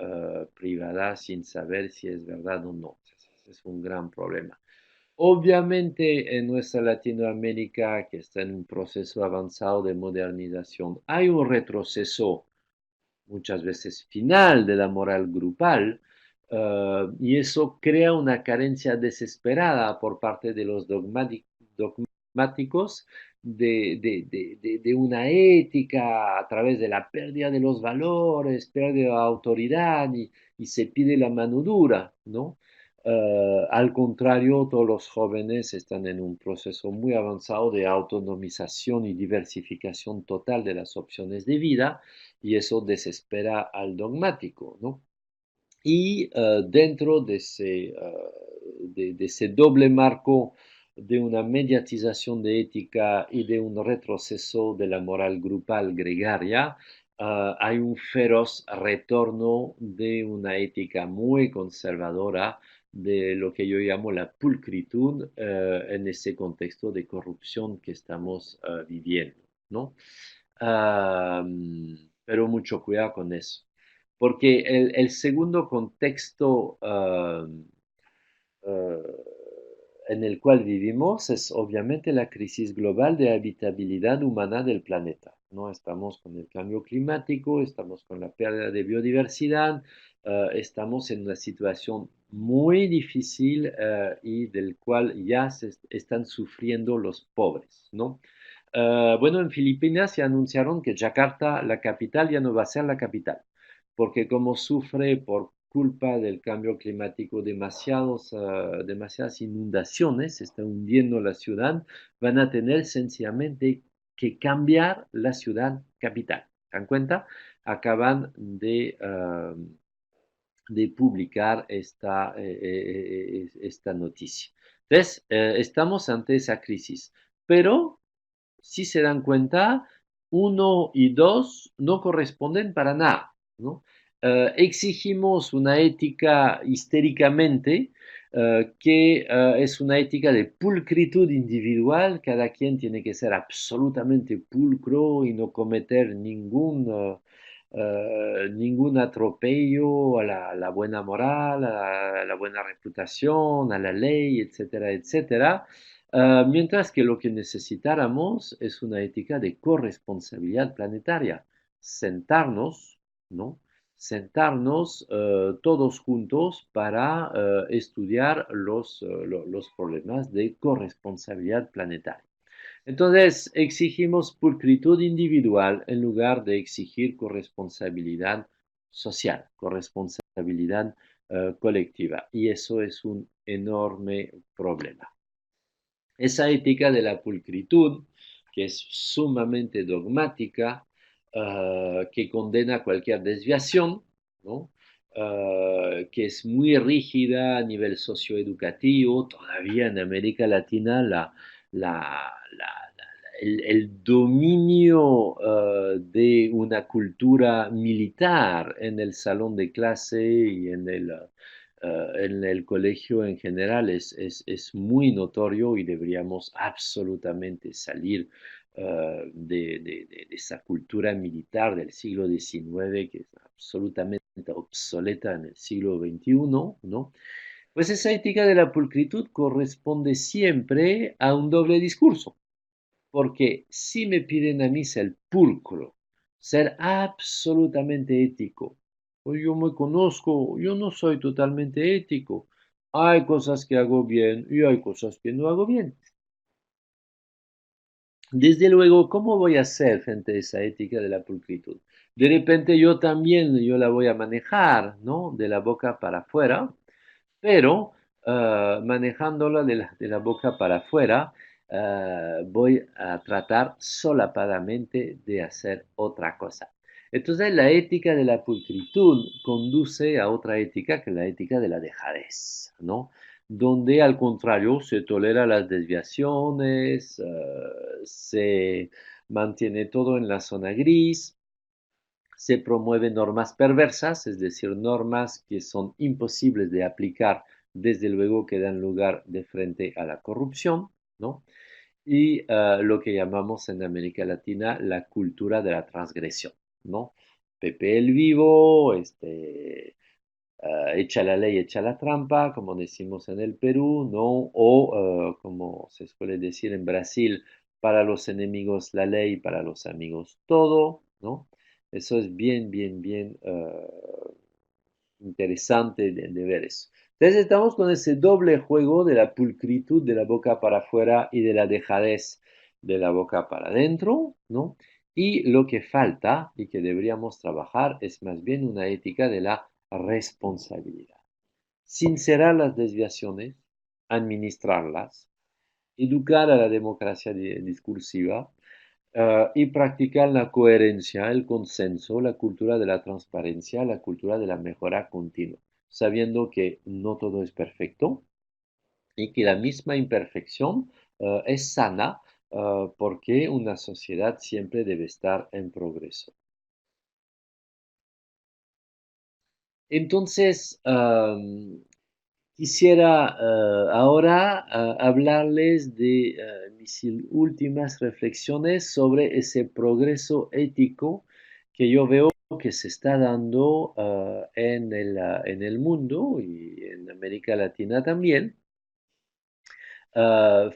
privada sin saber si es verdad o no. Ese es un gran problema. Obviamente en nuestra Latinoamérica, que está en un proceso avanzado de modernización, hay un retroceso muchas veces final de la moral grupal, y eso crea una carencia desesperada por parte de los dogmáticos de una ética a través de la pérdida de los valores, pérdida de autoridad y se pide la mano dura, ¿no? Al contrario, todos los jóvenes están en un proceso muy avanzado de autonomización y diversificación total de las opciones de vida y eso desespera al dogmático, ¿no? Y dentro de ese doble marco de una mediatización de ética y de un retroceso de la moral grupal gregaria, hay un feroz retorno de una ética muy conservadora de lo que yo llamo la pulcritud en ese contexto de corrupción que estamos viviendo, ¿no? Pero mucho cuidado con eso. Porque el segundo contexto en el cual vivimos es obviamente la crisis global de habitabilidad humana del planeta. ¿No? Estamos con el cambio climático, estamos con la pérdida de biodiversidad, estamos en una situación muy difícil y del cual ya se están sufriendo los pobres, ¿no? Bueno, en Filipinas se anunciaron que Yakarta, la capital, ya no va a ser la capital, porque como sufre por culpa del cambio climático demasiadas inundaciones, se está hundiendo la ciudad, van a tener sencillamente que cambiar la ciudad capital. ¿Se dan cuenta? Acaban de publicar esta noticia. Entonces, estamos ante esa crisis, pero si se dan cuenta, uno y dos no corresponden para nada, ¿no? Exigimos una ética histéricamente que es una ética de pulcritud individual, cada quien tiene que ser absolutamente pulcro y no cometer ningún atropello a la buena moral, a la buena reputación, a la ley, etcétera, etcétera. Mientras que lo que necesitáramos es una ética de corresponsabilidad planetaria. Sentarnos, ¿no? Sentarnos todos juntos para estudiar los problemas de corresponsabilidad planetaria. Entonces, exigimos pulcritud individual en lugar de exigir corresponsabilidad social, corresponsabilidad colectiva. Y eso es un enorme problema. Esa ética de la pulcritud, que es sumamente dogmática, que condena cualquier desviación, ¿no? Que es muy rígida a nivel socioeducativo, todavía en América Latina el dominio de una cultura militar en el salón de clase y en el colegio en general es muy notorio y deberíamos absolutamente salir de esa cultura militar del siglo XIX que es absolutamente obsoleta en el siglo XXI, ¿no? Pues esa ética de la pulcritud corresponde siempre a un doble discurso, porque si me piden a mí ser pulcro, ser absolutamente ético, Pues yo me conozco, yo no soy totalmente ético. Hay cosas que hago bien y hay cosas que no hago bien. Desde luego, ¿cómo voy a hacer frente a esa ética de la pulcritud? De repente yo la voy a manejar, ¿no? De la boca para afuera, pero manejándola de la boca para afuera, voy a tratar solapadamente de hacer otra cosa. Entonces, la ética de la pulcritud conduce a otra ética que la ética de la dejadez, ¿no? Donde al contrario se tolera las desviaciones, se mantiene todo en la zona gris, se promueven normas perversas, es decir, normas que son imposibles de aplicar, desde luego que dan lugar de frente a la corrupción, ¿no? Y lo que llamamos en América Latina la cultura de la transgresión, ¿no? Pepe el Vivo, echa la ley, echa la trampa, como decimos en el Perú, ¿no? O como se suele decir en Brasil, para los enemigos la ley, para los amigos todo, ¿no? Eso es bien interesante de ver eso. Entonces estamos con ese doble juego de la pulcritud de la boca para afuera y de la dejadez de la boca para adentro, ¿no? Y lo que falta y que deberíamos trabajar es más bien una ética de la responsabilidad. Sincerar las desviaciones, administrarlas, educar a la democracia discursiva, y practicar la coherencia, el consenso, la cultura de la transparencia, la cultura de la mejora continua, sabiendo que no todo es perfecto y que la misma imperfección es sana, porque una sociedad siempre debe estar en progreso. Entonces, quisiera ahora hablarles de mis últimas reflexiones sobre ese progreso ético que yo veo que se está dando en el mundo y en América Latina también,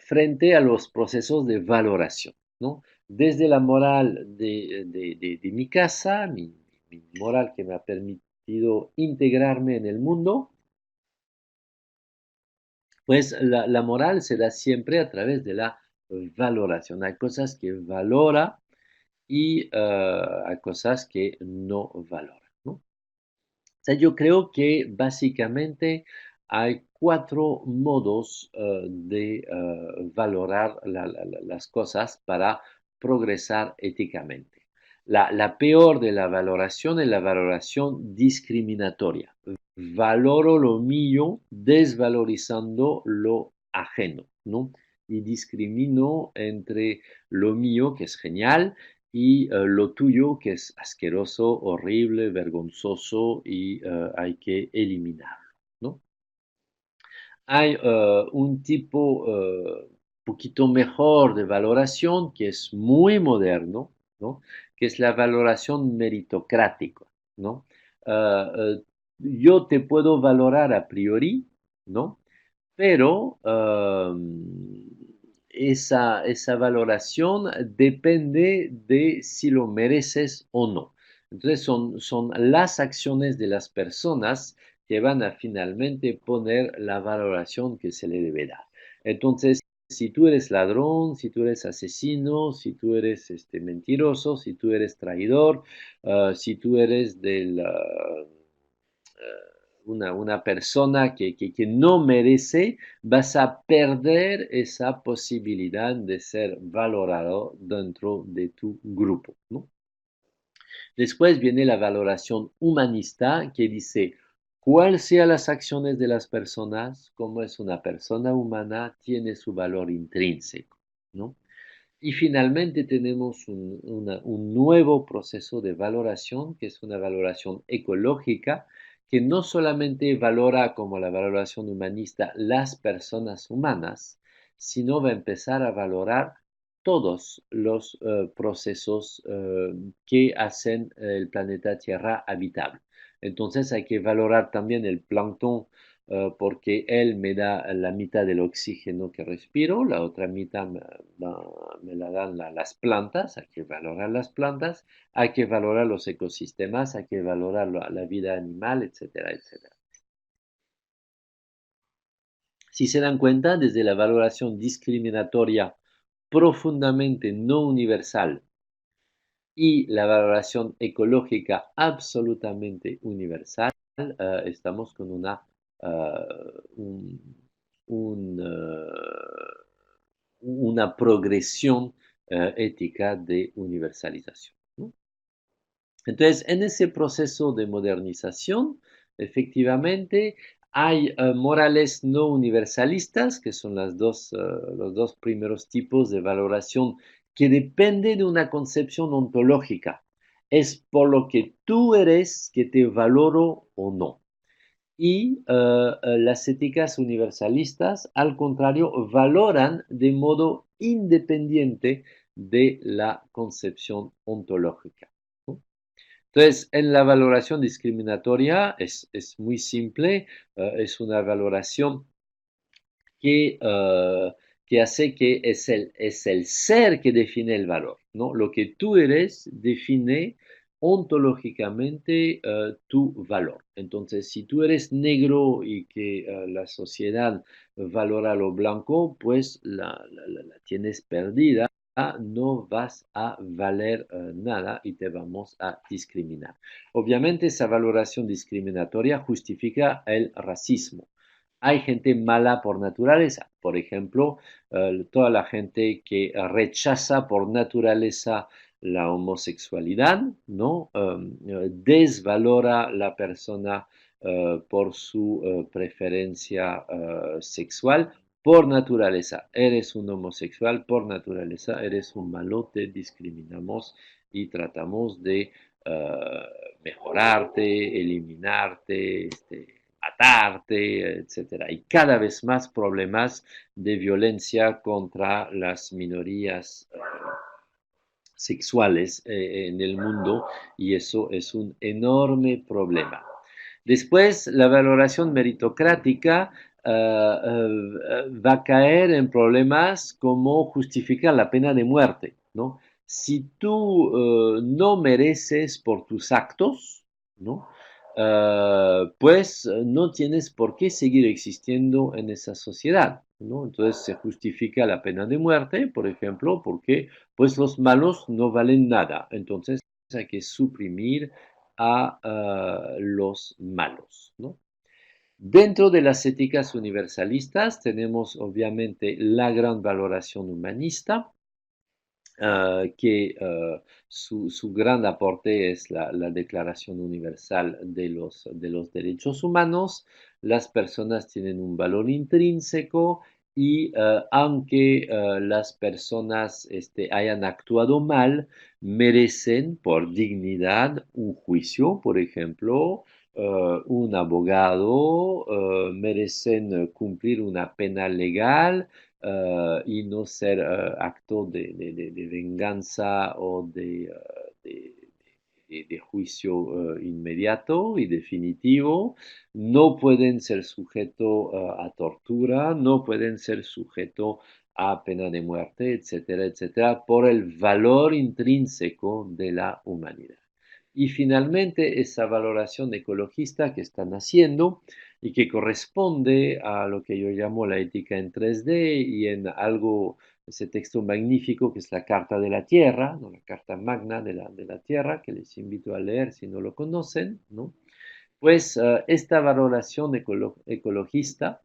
frente a los procesos de valoración, ¿no? Desde la moral de mi casa, mi moral que me ha permitido integrarme en el mundo, pues la moral se da siempre a través de la valoración. Hay cosas que valora y hay cosas que no valora, ¿no? O sea, yo creo que básicamente hay cuatro modos de valorar las cosas para progresar éticamente. La peor de la valoración es la valoración discriminatoria. Valoro lo mío desvalorizando lo ajeno, ¿no? Y discrimino entre lo mío, que es genial, y lo tuyo, que es asqueroso, horrible, vergonzoso y hay que eliminarlo, ¿no? Hay un tipo poquito mejor de valoración que es muy moderno, ¿no? Que es la valoración meritocrática, ¿no? Ah, yo te puedo valorar a priori, ¿no? Pero esa valoración depende de si lo mereces o no. Entonces son las acciones de las personas que van a finalmente poner la valoración que se le debe dar. Entonces, si tú eres ladrón, si tú eres asesino, si tú eres mentiroso, si tú eres traidor, si tú eres una persona que no merece, vas a perder esa posibilidad de ser valorado dentro de tu grupo, ¿no? Después viene la valoración humanista que dice, cuál sean las acciones de las personas, como es una persona humana, tiene su valor intrínseco, ¿no? Y finalmente tenemos un nuevo proceso de valoración, que es una valoración ecológica, que no solamente valora como la valoración humanista las personas humanas, sino va a empezar a valorar todos los procesos que hacen el planeta Tierra habitable. Entonces hay que valorar también el plancton porque él me da la mitad del oxígeno que respiro, la otra mitad me la dan las plantas, hay que valorar las plantas, hay que valorar los ecosistemas, hay que valorar la vida animal, etcétera, etcétera. Si se dan cuenta, desde la valoración discriminatoria profundamente no universal y la valoración ecológica absolutamente universal, estamos con un- una progresión ética de universalización, ¿no? Entonces, en ese proceso de modernización, efectivamente, hay morales no universalistas, que son los dos primeros tipos de valoración que depende de una concepción ontológica. Es por lo que tú eres que te valoro o no. Y las éticas universalistas, al contrario, valoran de modo independiente de la concepción ontológica, ¿no? Entonces, en la valoración discriminatoria es muy simple, es una valoración que, que hace que es el ser que define el valor, ¿no? Lo que tú eres define ontológicamente tu valor. Entonces, si tú eres negro y que la sociedad valora lo blanco, pues la tienes perdida, no vas a valer nada y te vamos a discriminar. Obviamente, esa valoración discriminatoria justifica el racismo. Hay gente mala por naturaleza, por ejemplo, toda la gente que rechaza por naturaleza la homosexualidad, ¿no? Desvalora la persona por su preferencia sexual. Por naturaleza, eres un homosexual, por naturaleza, eres un malo, te discriminamos y tratamos de eh, mejorarte, eliminarte, matarte, etcétera. Y cada vez más problemas de violencia contra las minorías sexuales en el mundo y eso es un enorme problema. Después, la valoración meritocrática va a caer en problemas como justificar la pena de muerte, ¿no? Si tú no mereces por tus actos, ¿no? Pues no tienes por qué seguir existiendo en esa sociedad, ¿no? Entonces se justifica la pena de muerte, por ejemplo, porque pues los malos no valen nada. Entonces hay que suprimir a los malos, ¿no? Dentro de las éticas universalistas tenemos obviamente la gran valoración humanista, que su gran aporte es la Declaración Universal de los Derechos Humanos. Las personas tienen un valor intrínseco y aunque las personas hayan actuado mal, merecen por dignidad un juicio, por ejemplo, un abogado, merecen cumplir una pena legal y no ser acto de venganza o de, de juicio inmediato y definitivo. No pueden ser sujeto a tortura, no pueden ser sujeto a pena de muerte, etcétera, etcétera, por el valor intrínseco de la humanidad. Y finalmente, esa valoración ecologista que están haciendo y que corresponde a lo que yo llamo la ética en 3D y en algo, ese texto magnífico que es la Carta de la Tierra, ¿no? La Carta Magna de la Tierra, que les invito a leer si no lo conocen, ¿no? Pues esta valoración ecologista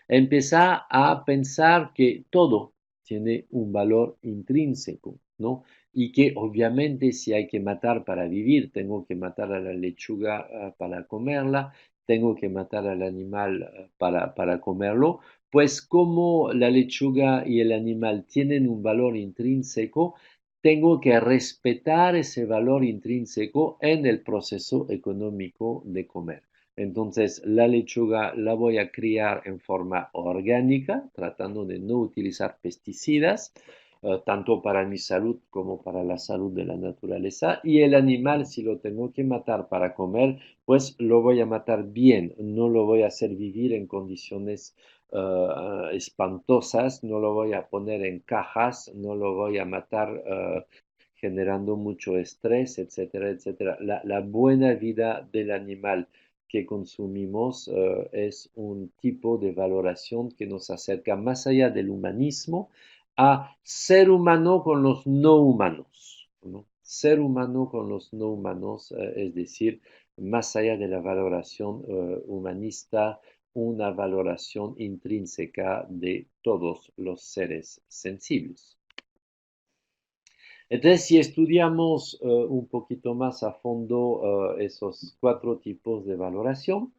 empieza a pensar que todo tiene un valor intrínseco, ¿no? Y que obviamente si hay que matar para vivir, tengo que matar a la lechuga para comerla, tengo que matar al animal para comerlo, pues como la lechuga y el animal tienen un valor intrínseco, tengo que respetar ese valor intrínseco en el proceso económico de comer. Entonces, la lechuga la voy a criar en forma orgánica, tratando de no utilizar pesticidas. tanto para mi salud como para la salud de la naturaleza. Y el animal, si lo tengo que matar para comer, pues lo voy a matar bien, no lo voy a hacer vivir en condiciones espantosas, no lo voy a poner en cajas, no lo voy a matar generando mucho estrés, etcétera, etcétera. La buena vida del animal que consumimos es un tipo de valoración que nos acerca más allá del humanismo a ser humano con los no humanos, ¿no? Ser humano con los no humanos, es decir, más allá de la valoración humanista, una valoración intrínseca de todos los seres sensibles. Entonces, si estudiamos un poquito más a fondo esos cuatro tipos de valoración,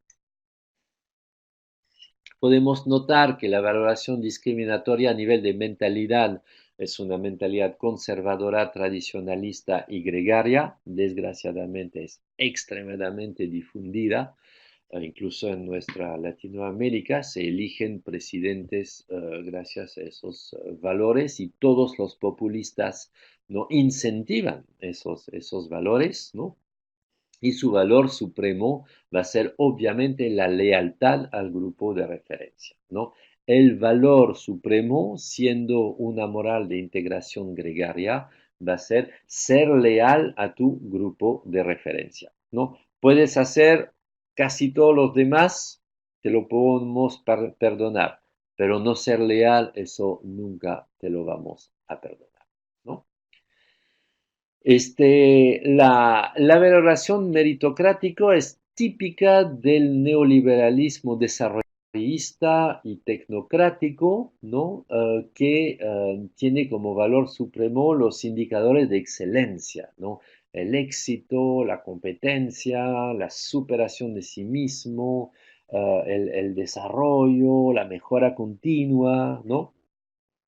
podemos notar que la valoración discriminatoria a nivel de mentalidad es una mentalidad conservadora, tradicionalista y gregaria. Desgraciadamente es extremadamente difundida. Incluso en nuestra Latinoamérica se eligen presidentes gracias a esos valores y todos los populistas no incentivan esos valores, ¿no? Y su valor supremo va a ser obviamente la lealtad al grupo de referencia, ¿no? El valor supremo, siendo una moral de integración gregaria, va a ser leal a tu grupo de referencia, ¿no? Puedes hacer casi todos los demás, te lo podemos perdonar, pero no ser leal, eso nunca te lo vamos a perdonar, ¿no? La valoración meritocrático es típica del neoliberalismo desarrollista y tecnocrático, ¿no? Que tiene como valor supremo los indicadores de excelencia, ¿no? El éxito, la competencia, la superación de sí mismo, el desarrollo, la mejora continua, ¿no?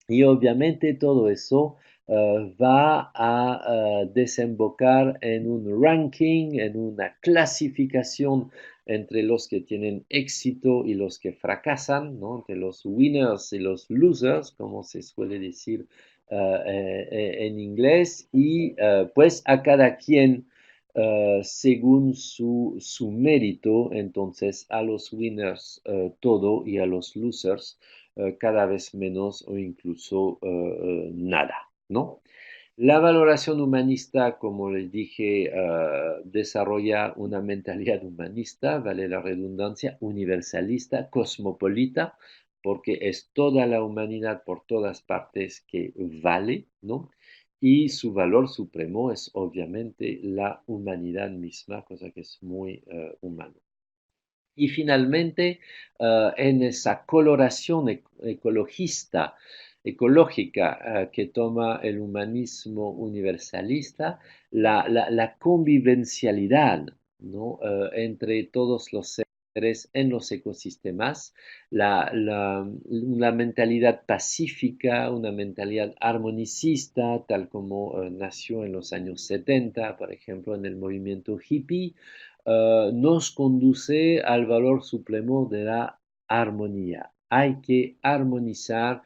Y obviamente todo eso va a desembocar en un ranking, en una clasificación entre los que tienen éxito y los que fracasan, ¿no? Entre los winners y los losers, como se suele decir en inglés, y pues a cada quien según su mérito, entonces a los winners todo y a los losers cada vez menos o incluso nada, ¿no? La valoración humanista, como les dije, desarrolla una mentalidad humanista, vale la redundancia, universalista, cosmopolita, porque es toda la humanidad por todas partes que vale, ¿no? Y su valor supremo es obviamente la humanidad misma, cosa que es muy humana. Y finalmente, en esa coloración ecologista, ecológica que toma el humanismo universalista, la convivencialidad, ¿no? Entre todos los seres en los ecosistemas, una mentalidad pacífica, una mentalidad armonicista, tal como nació en los años 70, por ejemplo, en el movimiento hippie, nos conduce al valor supremo de la armonía. Hay que armonizar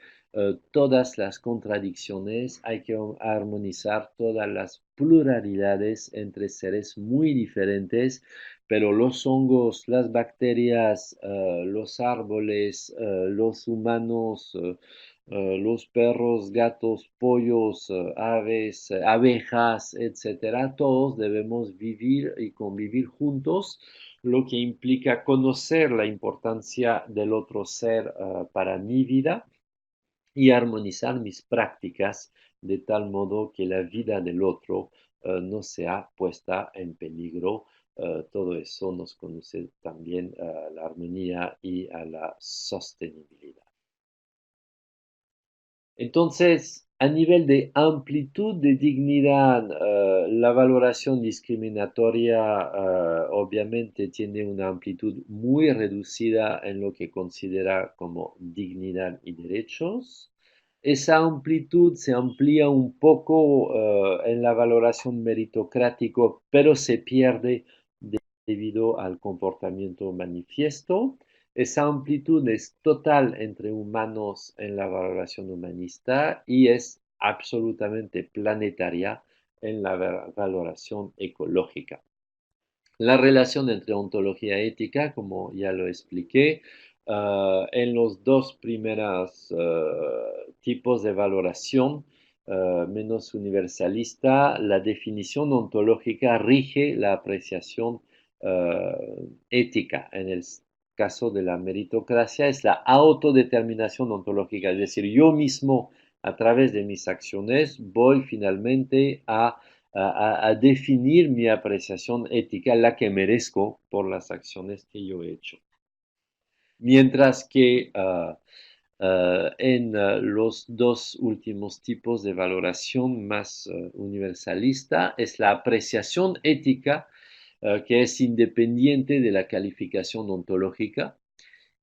todas las contradicciones, hay que armonizar todas las pluralidades entre seres muy diferentes, pero los hongos, las bacterias, los árboles, los humanos, los perros, gatos, pollos, aves, abejas, etcétera, todos debemos vivir y convivir juntos, lo que implica conocer la importancia del otro ser para mi vida y armonizar mis prácticas de tal modo que la vida del otro no sea puesta en peligro. Todo eso nos conduce también a la armonía y a la sostenibilidad. Entonces, a nivel de amplitud de dignidad, la valoración discriminatoria obviamente tiene una amplitud muy reducida en lo que considera como dignidad y derechos. Esa amplitud se amplía un poco en la valoración meritocrático, pero se pierde debido al comportamiento manifiesto. Esa amplitud es total entre humanos en la valoración humanista y es absolutamente planetaria en la valoración ecológica. La relación entre ontología y ética, como ya lo expliqué, en los dos primeros tipos de valoración menos universalista, la definición ontológica rige la apreciación ética. En el caso de la meritocracia es la autodeterminación ontológica, es decir, yo mismo a través de mis acciones voy finalmente a definir mi apreciación ética, la que merezco por las acciones que yo he hecho. Mientras que en los dos últimos tipos de valoración más universalista es la apreciación ética, que es independiente de la calificación ontológica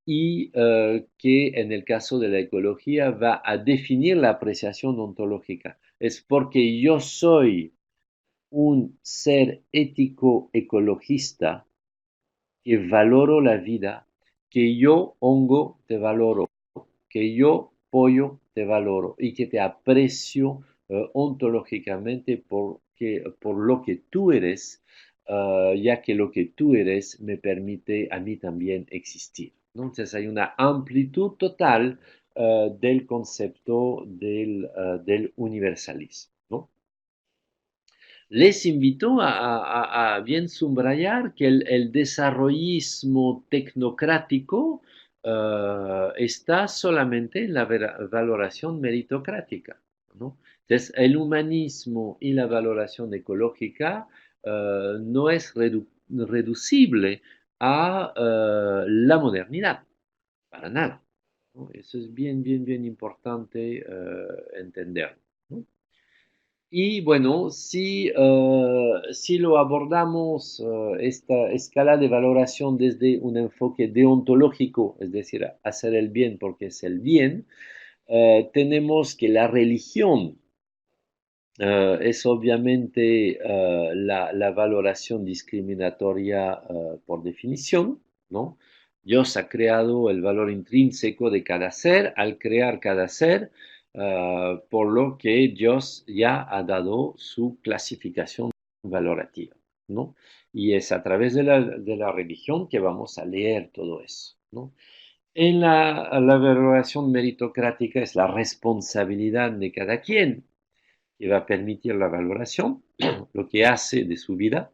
y que en el caso de la ecología va a definir la apreciación ontológica. Es porque yo soy un ser ético ecologista que valoro la vida, que yo hongo te valoro, que yo pollo te valoro y que te aprecio ontológicamente por lo que tú eres, ya que lo que tú eres me permite a mí también existir, ¿no? Entonces hay una amplitud total del concepto del universalismo, ¿no? Les invito a bien subrayar que el desarrollismo tecnocrático está solamente en la valoración meritocrática, ¿no? Entonces, el humanismo y la valoración ecológica no es reducible a la modernidad, para nada, ¿no? Eso es bien importante entender, ¿no? Y bueno, si lo abordamos esta escala de valoración desde un enfoque deontológico, es decir, hacer el bien porque es el bien, tenemos que la religión es obviamente la valoración discriminatoria por definición, ¿no? Dios ha creado el valor intrínseco de cada ser al crear cada ser, por lo que Dios ya ha dado su clasificación valorativa, ¿no? Y es a través de la religión que vamos a leer todo eso, ¿no? En la valoración meritocrática es la responsabilidad de cada quien que va a permitir la valoración, lo que hace de su vida.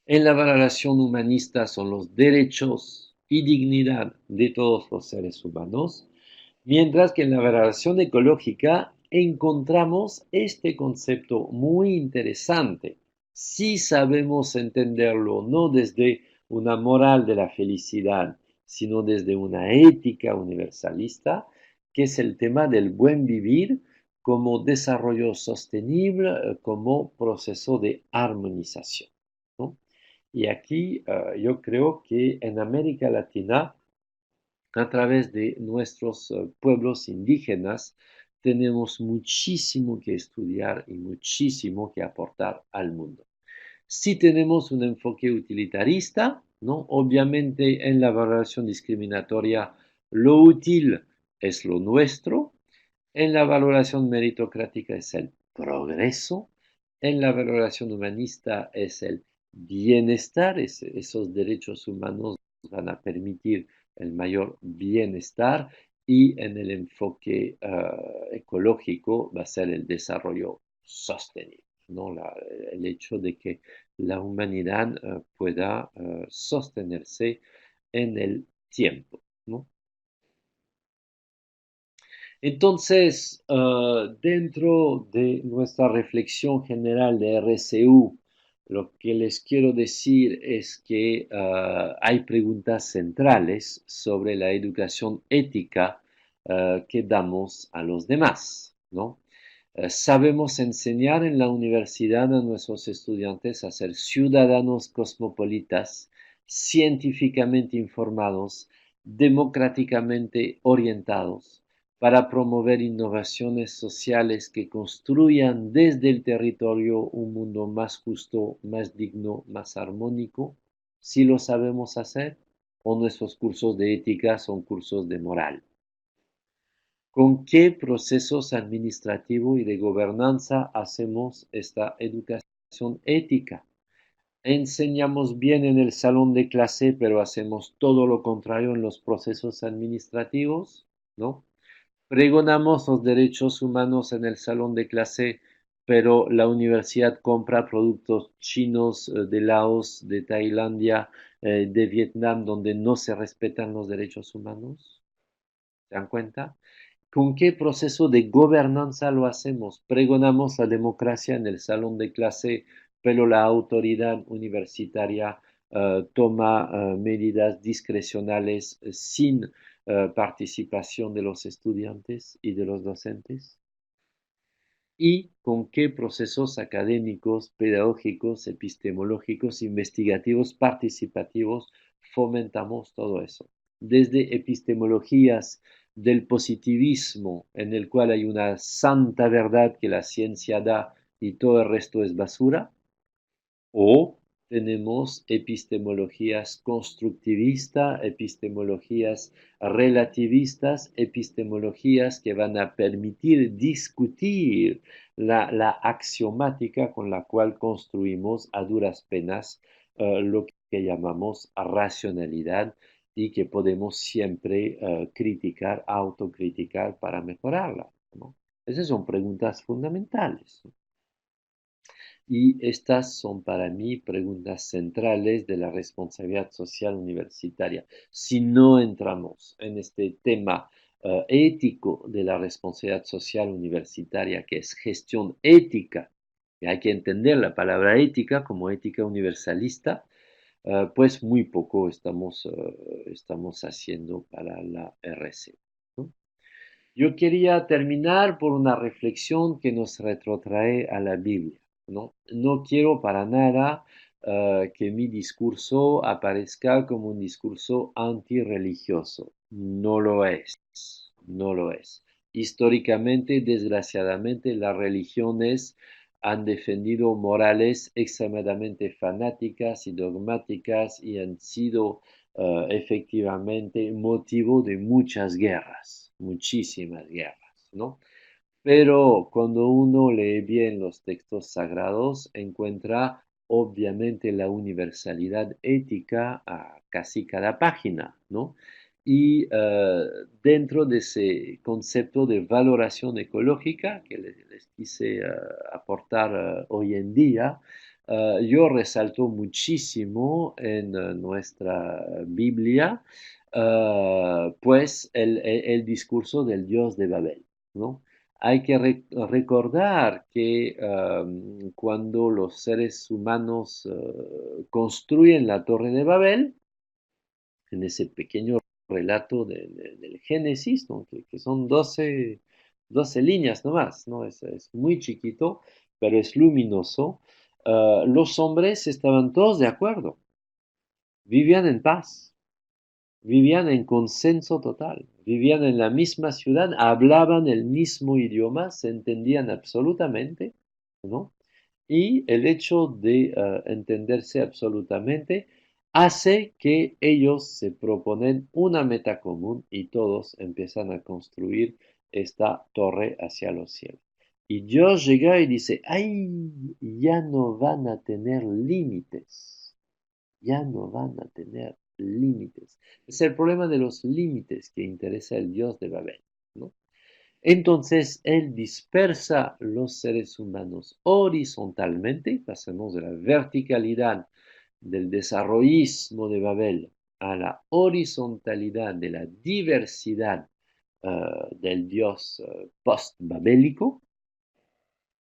En la valoración humanista son los derechos y dignidad de todos los seres humanos, mientras que en la valoración ecológica encontramos este concepto muy interesante, si sabemos entenderlo no desde una moral de la felicidad, sino desde una ética universalista, que es el tema del buen vivir como desarrollo sostenible, como proceso de armonización, ¿no? Y aquí yo creo que en América Latina, a través de nuestros pueblos indígenas, tenemos muchísimo que estudiar y muchísimo que aportar al mundo. Si tenemos un enfoque utilitarista, ¿no? Obviamente en la valoración discriminatoria lo útil es lo nuestro, en la valoración meritocrática es el progreso, en la valoración humanista es el bienestar, esos derechos humanos van a permitir el mayor bienestar y en el enfoque ecológico va a ser el desarrollo sostenible, ¿no? El hecho de que la humanidad pueda sostenerse en el tiempo, ¿no? Entonces, dentro de nuestra reflexión general de RCU, lo que les quiero decir es que hay preguntas centrales sobre la educación ética que damos a los demás, ¿no? Sabemos enseñar en la universidad a nuestros estudiantes a ser ciudadanos cosmopolitas, científicamente informados, democráticamente orientados para promover innovaciones sociales que construyan desde el territorio un mundo más justo, más digno, más armónico, si lo sabemos hacer, o nuestros cursos de ética son cursos de moral. ¿Con qué procesos administrativos y de gobernanza hacemos esta educación ética? Enseñamos bien en el salón de clase, pero hacemos todo lo contrario en los procesos administrativos, ¿no? Pregonamos los derechos humanos en el salón de clase, pero la universidad compra productos chinos, de Laos, de Tailandia, de Vietnam, donde no se respetan los derechos humanos. ¿Se dan cuenta? ¿Con qué proceso de gobernanza lo hacemos? Pregonamos la democracia en el salón de clase, pero la autoridad universitaria toma medidas discrecionales sin participación de los estudiantes y de los docentes. ¿Y con qué procesos académicos, pedagógicos, epistemológicos, investigativos, participativos fomentamos todo eso? Desde epistemologías del positivismo, en el cual hay una santa verdad que la ciencia da y todo el resto es basura, o tenemos epistemologías constructivistas, epistemologías relativistas, epistemologías que van a permitir discutir la axiomática con la cual construimos a duras penas lo que llamamos racionalidad y que podemos siempre criticar, autocriticar para mejorarla, ¿no? Esas son preguntas fundamentales. Y estas son para mí preguntas centrales de la responsabilidad social universitaria. Si no entramos en este tema ético de la responsabilidad social universitaria, que es gestión ética, y hay que entender la palabra ética como ética universalista, pues muy poco estamos haciendo para la RC, ¿no? Yo quería terminar por una reflexión que nos retrotrae a la Biblia, ¿no? No quiero para nada que mi discurso aparezca como un discurso antirreligioso. No lo es, no lo es. Históricamente, desgraciadamente, las religiones han defendido morales extremadamente fanáticas y dogmáticas y han sido efectivamente motivo de muchas guerras, muchísimas guerras, ¿no? Pero cuando uno lee bien los textos sagrados, encuentra obviamente la universalidad ética a casi cada página, ¿no? Y dentro de ese concepto de valoración ecológica que les quise aportar hoy en día, yo resalto muchísimo en nuestra Biblia, pues el discurso del Dios de Babel, ¿no? Hay que recordar que cuando los seres humanos construyen la Torre de Babel, en ese pequeño relato del Génesis, ¿no? Que son 12 líneas nomás, ¿no? Es muy chiquito, pero es luminoso. Los hombres estaban todos de acuerdo, vivían en paz, vivían en consenso total, vivían en la misma ciudad, hablaban el mismo idioma, se entendían absolutamente, ¿no? Y el hecho de entenderse absolutamente hace que ellos se proponen una meta común y todos empiezan a construir esta torre hacia los cielos. Y Dios llega y dice, ay, ya no van a tener límites, ya no van a tener límites. Es el problema de los límites que interesa el Dios de Babel, ¿no? Entonces, él dispersa los seres humanos horizontalmente, pasamos de la verticalidad del desarrollismo de Babel a la horizontalidad de la diversidad del Dios post-babélico,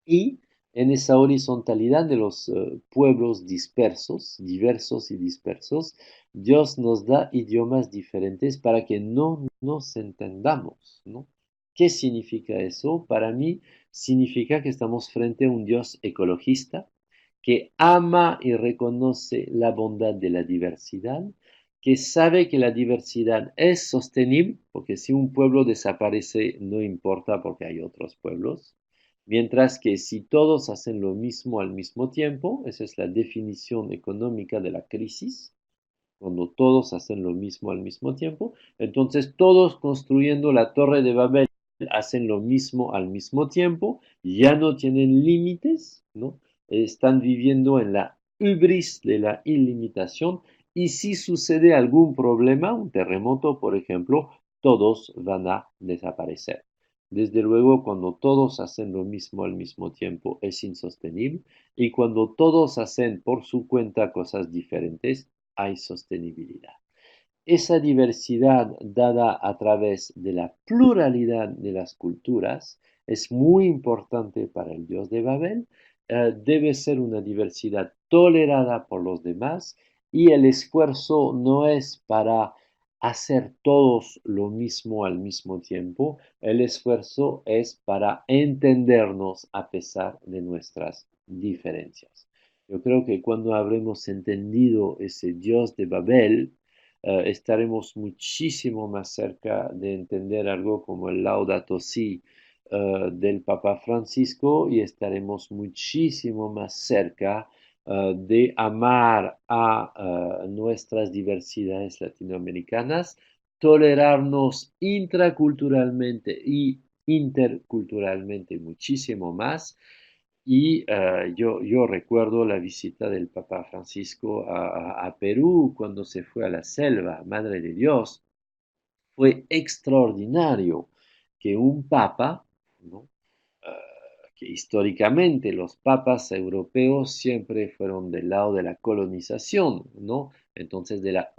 y en esa horizontalidad de los pueblos dispersos, diversos y dispersos, Dios nos da idiomas diferentes para que no nos entendamos, ¿no? ¿Qué significa eso? Para mí significa que estamos frente a un Dios ecologista que ama y reconoce la bondad de la diversidad, que sabe que la diversidad es sostenible, porque si un pueblo desaparece no importa porque hay otros pueblos. Mientras que si todos hacen lo mismo al mismo tiempo, esa es la definición económica de la crisis, cuando todos hacen lo mismo al mismo tiempo, entonces todos construyendo la torre de Babel hacen lo mismo al mismo tiempo, ya no tienen límites, ¿no? Están viviendo en la hubris de la ilimitación y si sucede algún problema, un terremoto, por ejemplo, todos van a desaparecer. Desde luego, cuando todos hacen lo mismo al mismo tiempo, es insostenible y cuando todos hacen por su cuenta cosas diferentes, hay sostenibilidad. Esa diversidad dada a través de la pluralidad de las culturas es muy importante para el Dios de Babel. Debe ser una diversidad tolerada por los demás y el esfuerzo no es para hacer todos lo mismo al mismo tiempo, el esfuerzo es para entendernos a pesar de nuestras diferencias. Yo creo que cuando habremos entendido ese Dios de Babel, estaremos muchísimo más cerca de entender algo como el Laudato Si del Papa Francisco y estaremos muchísimo más cerca de amar a nuestras diversidades latinoamericanas, tolerarnos intraculturalmente y interculturalmente muchísimo más y yo recuerdo la visita del Papa Francisco a Perú cuando se fue a la selva, Madre de Dios. Fue extraordinario que un papa, ¿no? Que históricamente los papas europeos siempre fueron del lado de la colonización, ¿no? Entonces de la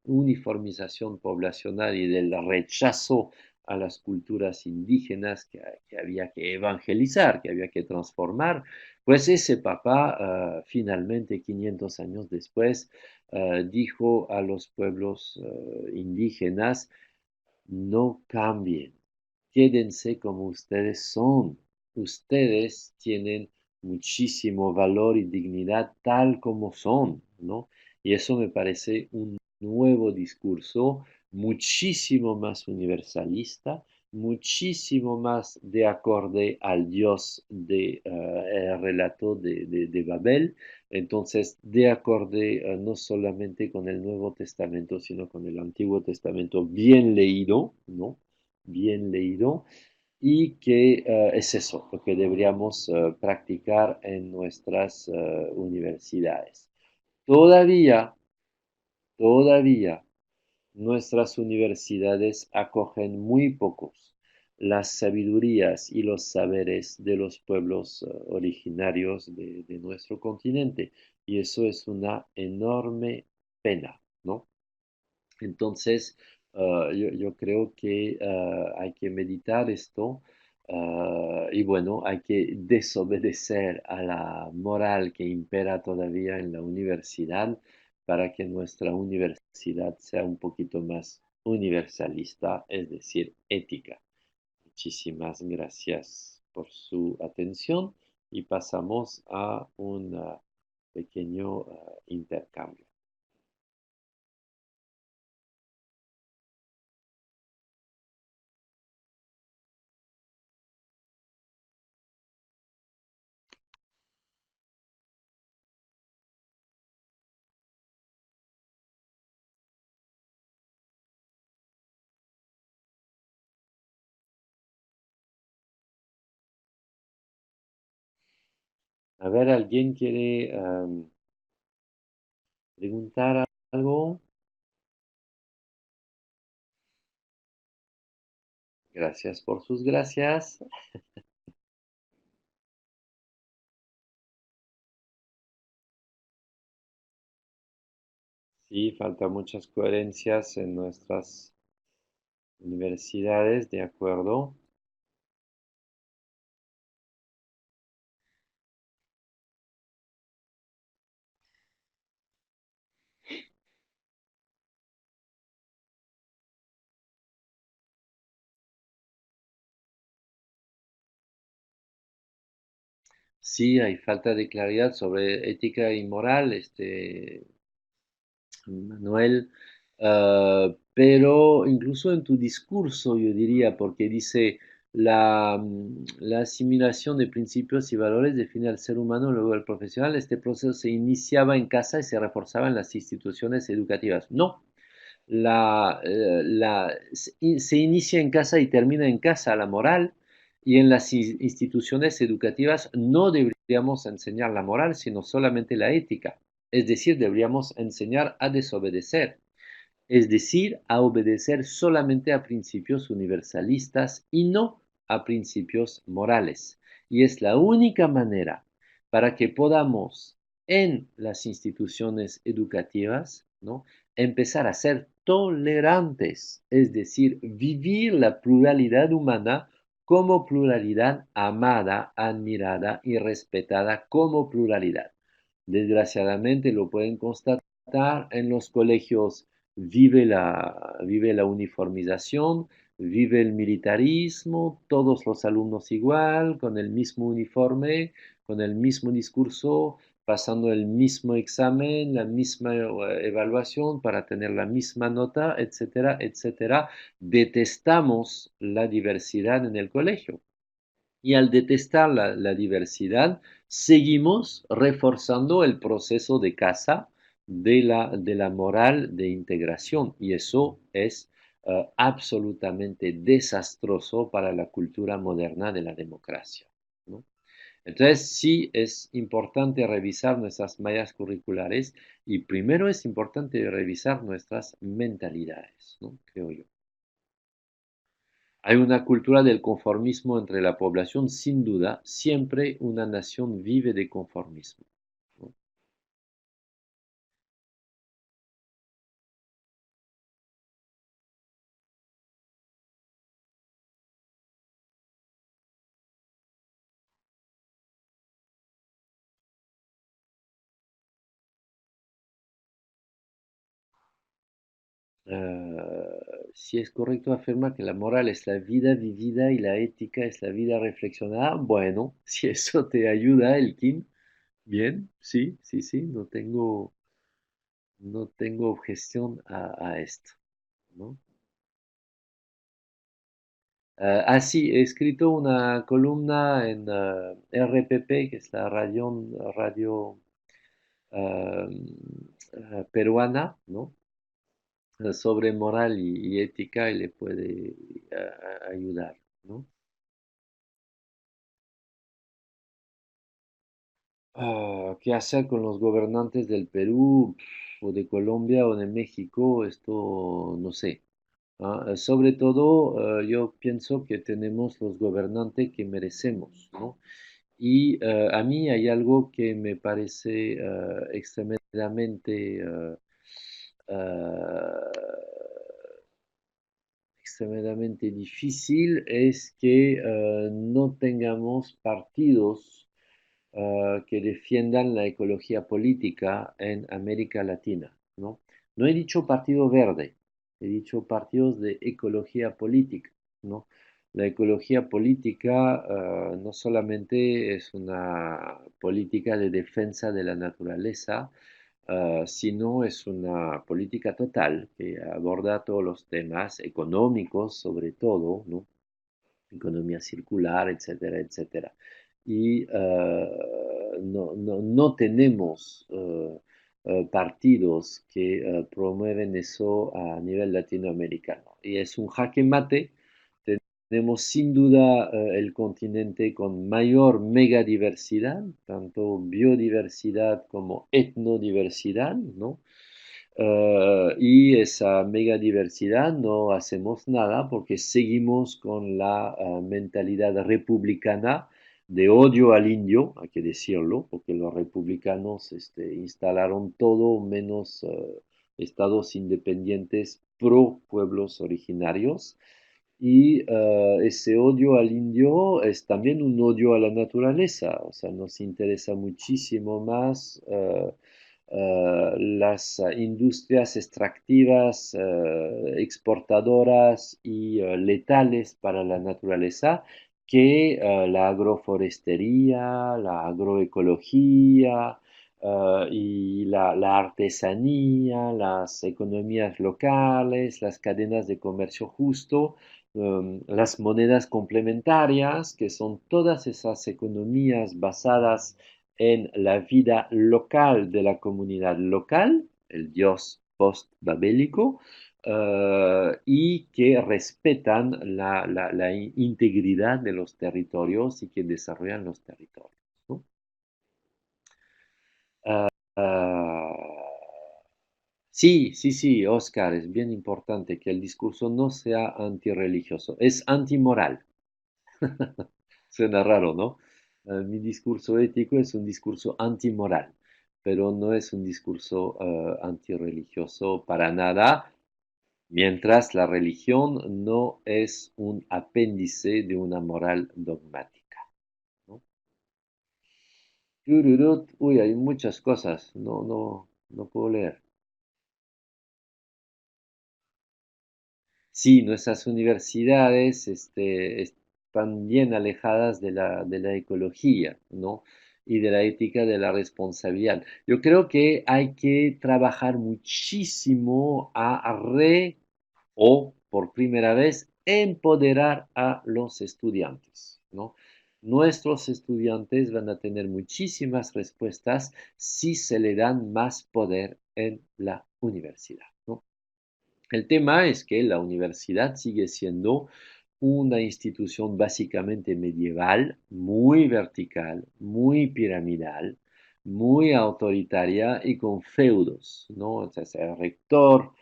uniformización poblacional y del rechazo a las culturas indígenas que había que evangelizar, que había que transformar, pues ese papa finalmente 500 años después dijo a los pueblos indígenas, no cambien, quédense como ustedes son. Ustedes tienen muchísimo valor y dignidad tal como son, ¿no? Y eso me parece un nuevo discurso muchísimo más universalista, muchísimo más de acorde al Dios de, el relato de Babel, entonces de acorde no solamente con el Nuevo Testamento, sino con el Antiguo Testamento bien leído, ¿no? Bien leído y que es eso lo que deberíamos practicar en nuestras universidades. Todavía, todavía nuestras universidades acogen muy pocos las sabidurías y los saberes de los pueblos originarios de nuestro continente y eso es una enorme pena, ¿no? Entonces, yo creo que hay que meditar esto y bueno, hay que desobedecer a la moral que impera todavía en la universidad para que nuestra universidad sea un poquito más universalista, es decir, ética. Muchísimas gracias por su atención y pasamos a un pequeño intercambio. A ver, ¿alguien quiere preguntar algo? Gracias por sus gracias. Sí, falta muchas coherencias en nuestras universidades, de acuerdo. Sí, hay falta de claridad sobre ética y moral, Manuel, pero incluso en tu discurso, yo diría, porque dice la asimilación de principios y valores define al ser humano, luego al profesional. Este proceso se iniciaba en casa y se reforzaba en las instituciones educativas. No, se inicia en casa y termina en casa la moral, y en las instituciones educativas no deberíamos enseñar la moral, sino solamente la ética. Es decir, deberíamos enseñar a desobedecer, es decir, a obedecer solamente a principios universalistas y no a principios morales. Y es la única manera para que podamos en las instituciones educativas, ¿no?, empezar a ser tolerantes, es decir, vivir la pluralidad humana como pluralidad amada, admirada y respetada como pluralidad. Desgraciadamente lo pueden constatar en los colegios. Vive la uniformización, vive el militarismo, todos los alumnos igual, con el mismo uniforme, con el mismo discurso, pasando el mismo examen, la misma evaluación para tener la misma nota, etcétera, etcétera. Detestamos la diversidad en el colegio. Y al detestar la diversidad, seguimos reforzando el proceso de casa de la moral de integración. Y eso es absolutamente desastroso para la cultura moderna de la democracia, ¿no? Entonces, sí es importante revisar nuestras mallas curriculares y primero es importante revisar nuestras mentalidades, ¿no? Creo yo. Hay una cultura del conformismo entre la población, sin duda, siempre una nación vive de conformismo, ¿no? Si es correcto afirmar que la moral es la vida vivida y la ética es la vida reflexionada, bueno, si eso te ayuda, Elkin, bien, sí, sí, sí, no tengo objeción a esto, ¿no? Sí, he escrito una columna en RPP, que es la radio ah, peruana, ¿no? Sobre moral y ética y le puede ayudar, ¿no? ¿Qué hacer con los gobernantes del Perú o de Colombia o de México? Esto no sé. Sobre todo, yo pienso que tenemos los gobernantes que merecemos, ¿no? Y a mí hay algo que me parece ah, extremadamente difícil, es que no tengamos partidos que defiendan la ecología política en América Latina, ¿no? No he dicho partido verde, he dicho partidos de ecología política, ¿no? La ecología política no solamente es una política de defensa de la naturaleza, sino es una política total que aborda todos los temas económicos, sobre todo, ¿no? Economía circular, etcétera, etcétera. Y no tenemos partidos que promueven eso a nivel latinoamericano. Y es un jaque mate. Tenemos sin duda el continente con mayor megadiversidad, tanto biodiversidad como etnodiversidad, ¿no? Y esa megadiversidad no hacemos nada porque seguimos con la mentalidad republicana de odio al indio, hay que decirlo, porque los republicanos instalaron todo menos estados independientes pro pueblos originarios. Y ese odio al indio es también un odio a la naturaleza, o sea, nos interesa muchísimo más las industrias extractivas, exportadoras y letales para la naturaleza que la agroforestería, la agroecología y la artesanía, las economías locales, las cadenas de comercio justo, las monedas complementarias, que son todas esas economías basadas en la vida local de la comunidad local, el dios post-babélico, y que respetan la integridad de los territorios y que desarrollan los territorios, ¿no? Ah, sí, sí, sí, Oscar, es bien importante que el discurso no sea antirreligioso, es antimoral. Suena raro, ¿no? Mi discurso ético es un discurso antimoral, pero no es un discurso antirreligioso para nada, mientras la religión no es un apéndice de una moral dogmática, ¿no? Tururut, uy, hay muchas cosas, no puedo leer. Sí, nuestras universidades están bien alejadas de la ecología, ¿no? Y de la ética de la responsabilidad. Yo creo que hay que trabajar muchísimo o por primera vez, empoderar a los estudiantes, ¿no? Nuestros estudiantes van a tener muchísimas respuestas si se le dan más poder en la universidad, ¿no? El tema es que la universidad sigue siendo una institución básicamente medieval, muy vertical, muy piramidal, muy autoritaria y con feudos, ¿no? Entonces, el rector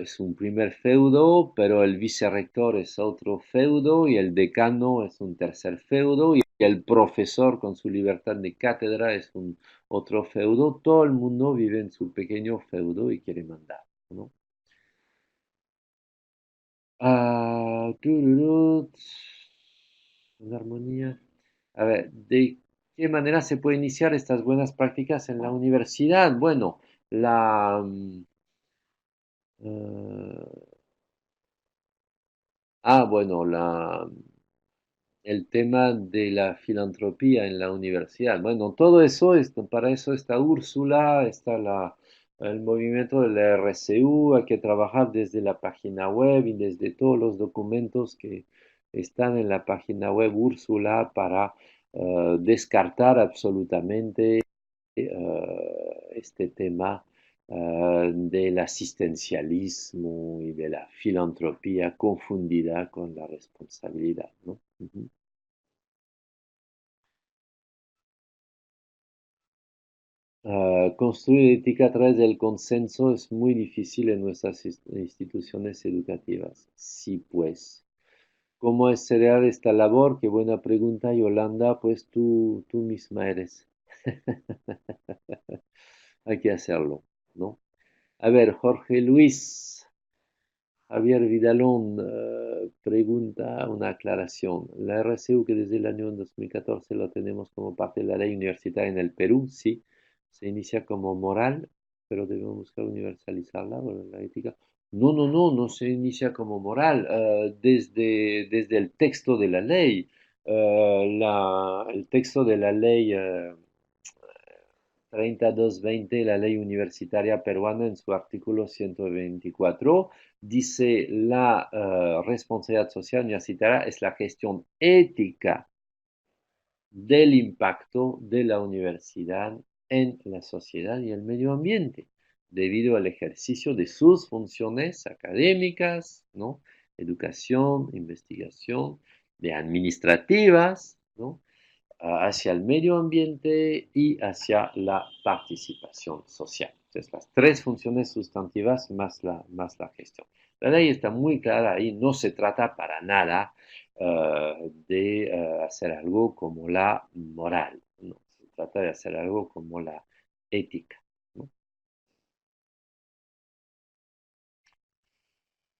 es un primer feudo, pero el vicerrector es otro feudo y el decano es un tercer feudo y el profesor con su libertad de cátedra es un otro feudo. Todo el mundo vive en su pequeño feudo y quiere mandar, ¿no? Tururut, una armonía. A ver, ¿de qué manera se puede iniciar estas buenas prácticas en la universidad? Bueno, eh, bueno, el tema de la filantropía en la universidad. Bueno, todo eso, para eso está Úrsula, está el movimiento de la RCU, hay que trabajar desde la página web y desde todos los documentos que están en la página web Úrsula para descartar absolutamente este tema del asistencialismo y de la filantropía confundida con la responsabilidad, ¿no? Ujú. Construir ética a través del consenso es muy difícil en nuestras instituciones educativas. Sí, pues. ¿Cómo es crear esta labor? Qué buena pregunta, Yolanda. Pues tú misma eres. Hay que hacerlo, ¿no? A ver, Jorge Luis. Javier Vidalón pregunta una aclaración. La RCU que desde el año 2014 lo tenemos como parte de la ley universitaria en el Perú, sí, se inicia como moral, pero debemos buscar universalizarla, bueno, la ética. No se inicia como moral. Desde el texto de la ley, el texto de la ley 3220, la ley universitaria peruana, en su artículo 124, dice la responsabilidad social universitaria es la gestión ética del impacto de la universidad en la sociedad y el medio ambiente, debido al ejercicio de sus funciones académicas, ¿no? Educación, investigación, de administrativas, ¿no? Hacia el medio ambiente y hacia la participación social. Entonces, las tres funciones sustantivas más la gestión. La ley está muy clara ahí, no se trata para nada de hacer algo como la moral, no, se trata de hacer algo como la ética, ¿no?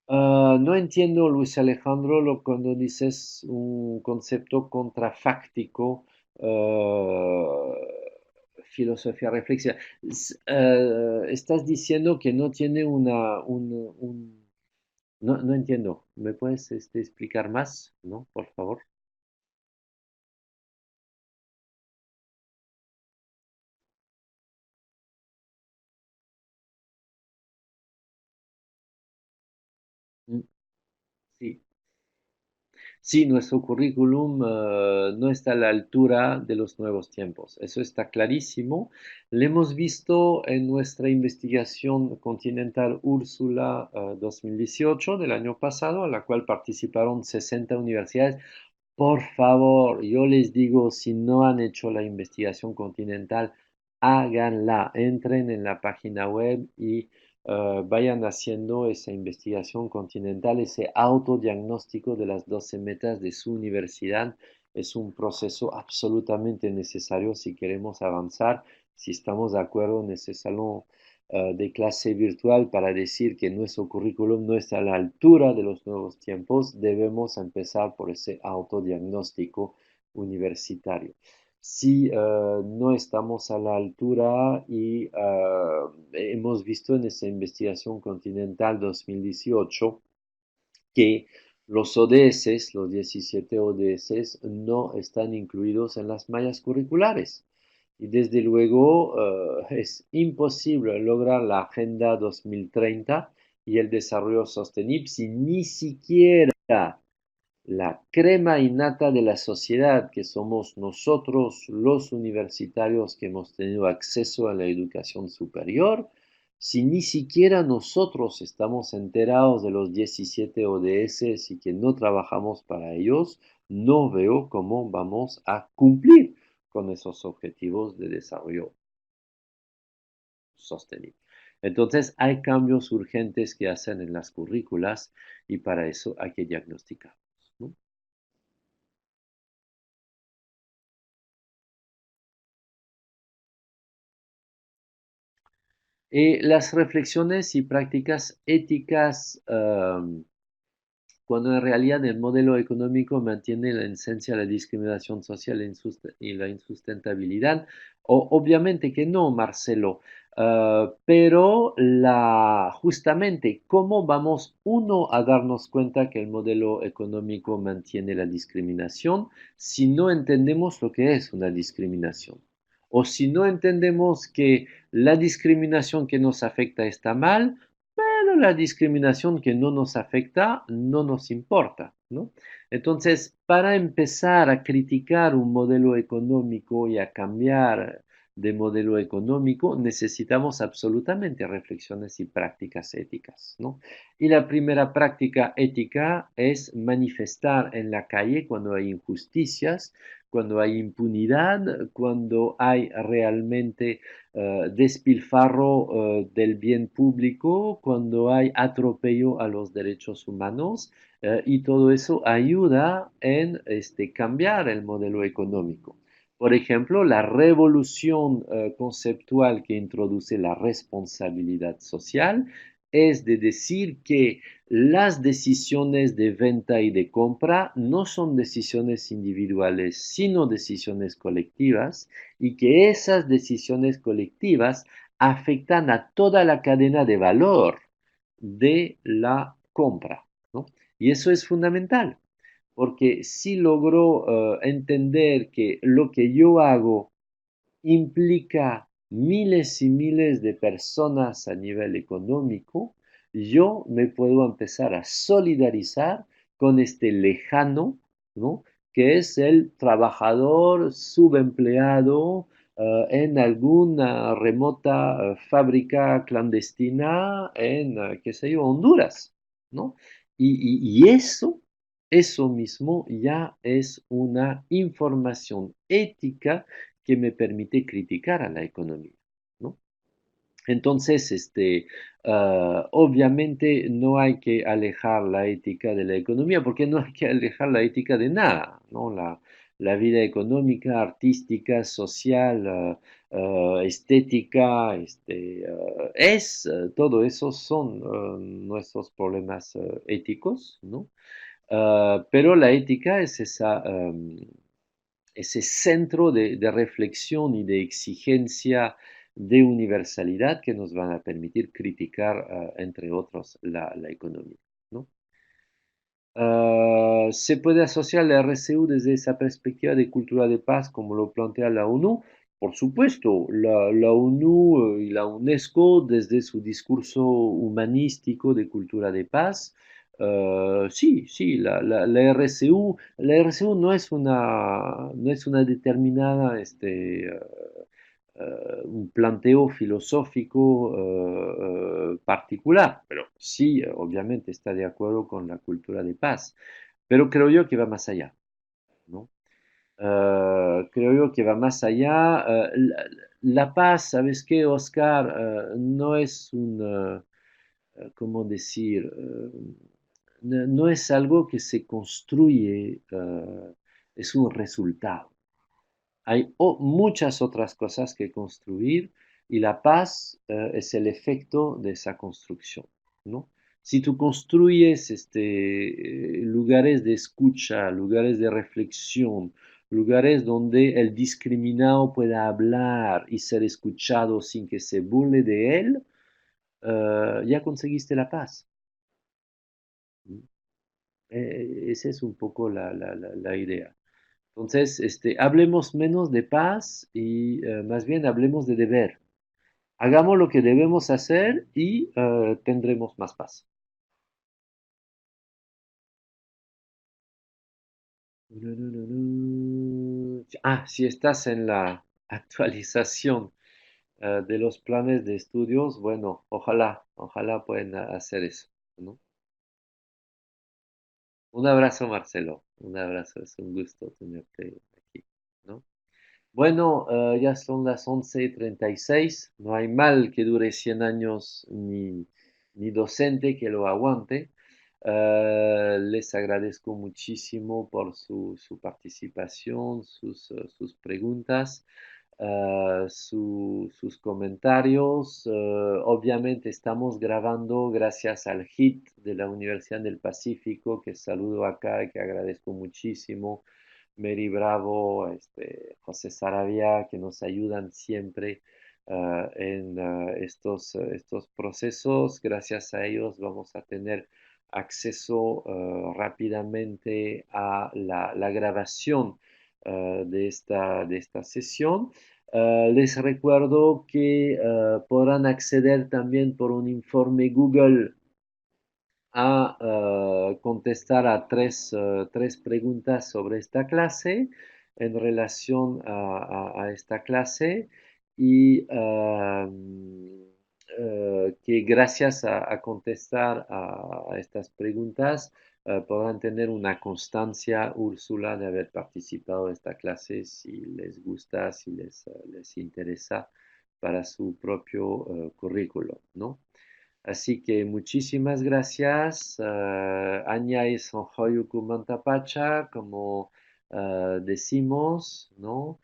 No entiendo, Luis Alejandro, cuando dices un concepto contrafáctico, filosofía reflexiva. Estás diciendo que no tiene no entiendo. ¿Me puedes explicar más? ¿No? Por favor. Mm, sí. Sí, nuestro currículum no está a la altura de los nuevos tiempos. Eso está clarísimo. Lo hemos visto en nuestra investigación continental Úrsula 2018 del año pasado, a la cual participaron 60 universidades. Por favor, yo les digo, si no han hecho la investigación continental, háganla. Entren en la página web y vayan haciendo esa investigación continental, ese autodiagnóstico de las 12 metas de su universidad. Es un proceso absolutamente necesario si queremos avanzar. Si estamos de acuerdo en ese salón de clase virtual para decir que nuestro currículum no está a la altura de los nuevos tiempos, debemos empezar por ese autodiagnóstico universitario. Si no estamos a la altura y hemos visto en esa investigación continental 2018 que los ODS, los 17 ODS, no están incluidos en las mallas curriculares. Y desde luego es imposible lograr la Agenda 2030 y el desarrollo sostenible si ni siquiera la crema innata de la sociedad, que somos nosotros los universitarios que hemos tenido acceso a la educación superior, si ni siquiera nosotros estamos enterados de los 17 ODS y que no trabajamos para ellos, no veo cómo vamos a cumplir con esos objetivos de desarrollo sostenible. Entonces, hay cambios urgentes que hacen en las currículas y para eso hay que diagnosticar, ¿no? Las reflexiones y prácticas éticas, cuando en realidad el modelo económico mantiene la esencia de la discriminación social y la insustentabilidad, obviamente que no, Marcelo, pero justamente, ¿cómo vamos uno a darnos cuenta que el modelo económico mantiene la discriminación si no entendemos lo que es una discriminación? O si no entendemos que la discriminación que nos afecta está mal, pero la discriminación que no nos afecta no nos importa, ¿no? Entonces, para empezar a criticar un modelo económico y a cambiar de modelo económico, necesitamos absolutamente reflexiones y prácticas éticas, ¿no? Y la primera práctica ética es manifestar en la calle cuando hay injusticias, cuando hay impunidad, cuando hay realmente despilfarro del bien público, cuando hay atropello a los derechos humanos, y todo eso ayuda en cambiar el modelo económico. Por ejemplo, la revolución conceptual que introduce la responsabilidad social es de decir que las decisiones de venta y de compra no son decisiones individuales, sino decisiones colectivas, y que esas decisiones colectivas afectan a toda la cadena de valor de la compra, ¿no? Y eso es fundamental, porque si logro entender que lo que yo hago implica miles y miles de personas a nivel económico, yo me puedo empezar a solidarizar con este lejano, ¿no? Que es el trabajador subempleado en alguna remota fábrica clandestina en, qué sé yo, Honduras, ¿no? Y eso mismo ya es una información ética que me permite criticar a la economía, ¿no? Entonces, obviamente no hay que alejar la ética de la economía, porque no hay que alejar la ética de nada, ¿no? La vida económica, artística, social, estética, todo eso son nuestros problemas éticos, ¿no? Pero la ética es ese centro de reflexión y de exigencia de universalidad que nos van a permitir criticar, entre otros, la economía, ¿no? ¿Se puede asociar la RCU desde esa perspectiva de cultura de paz como lo plantea la ONU? Por supuesto, la ONU y la UNESCO desde su discurso humanístico de cultura de paz Sí, sí, la RCU no es una determinada, un planteo filosófico particular, pero sí, obviamente está de acuerdo con la cultura de paz, pero creo yo que va más allá, ¿no? Creo yo que va más allá. La paz, ¿sabes qué, Oscar? No es ¿cómo decir? No es algo que se construye, es un resultado. Hay muchas otras cosas que construir y la paz es el efecto de esa construcción, ¿no? Si tú construyes lugares de escucha, lugares de reflexión, lugares donde el discriminado pueda hablar y ser escuchado sin que se burle de él, ya conseguiste la paz. Esa es un poco la idea. Entonces, hablemos menos de paz y más bien hablemos de deber. Hagamos lo que debemos hacer y tendremos más paz. Ah, si estás en la actualización de los planes de estudios, bueno, ojalá puedan hacer eso, ¿no? Un abrazo, Marcelo. Un abrazo, es un gusto tenerte aquí, ¿no? Bueno, ya son las 11:36. No hay mal que dure 100 años ni docente que lo aguante. Les agradezco muchísimo por su participación, sus preguntas, sus comentarios. Obviamente estamos grabando gracias al HIT de la Universidad del Pacífico, que saludo acá y que agradezco muchísimo. Mary Bravo, José Saravia, que nos ayudan siempre en estos procesos. Gracias a ellos vamos a tener acceso rápidamente a la grabación de esta sesión. Les recuerdo que podrán acceder también por un informe Google a contestar a tres preguntas sobre esta clase en relación a esta clase y que gracias a contestar a estas preguntas podrán tener una constancia, Úrsula, de haber participado en esta clase si les gusta, si les interesa para su propio currículo, ¿no? Así que muchísimas gracias. Añay Sonjoyuku Mantapacha, como decimos, ¿no?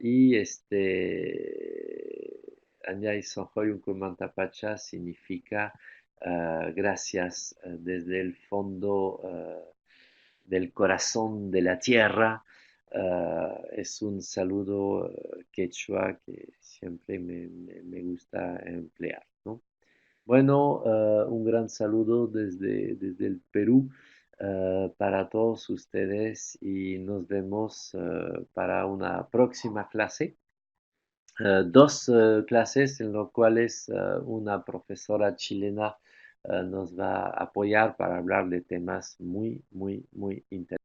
Y Añay Sonjoyuku Mantapacha significa gracias desde el fondo del corazón de la tierra. Es un saludo quechua que siempre me gusta emplear, ¿no? Bueno, un gran saludo desde el Perú para todos ustedes y nos vemos para una próxima clase. Dos clases en las cuales una profesora chilena nos va a apoyar para hablar de temas muy, muy, muy interesantes.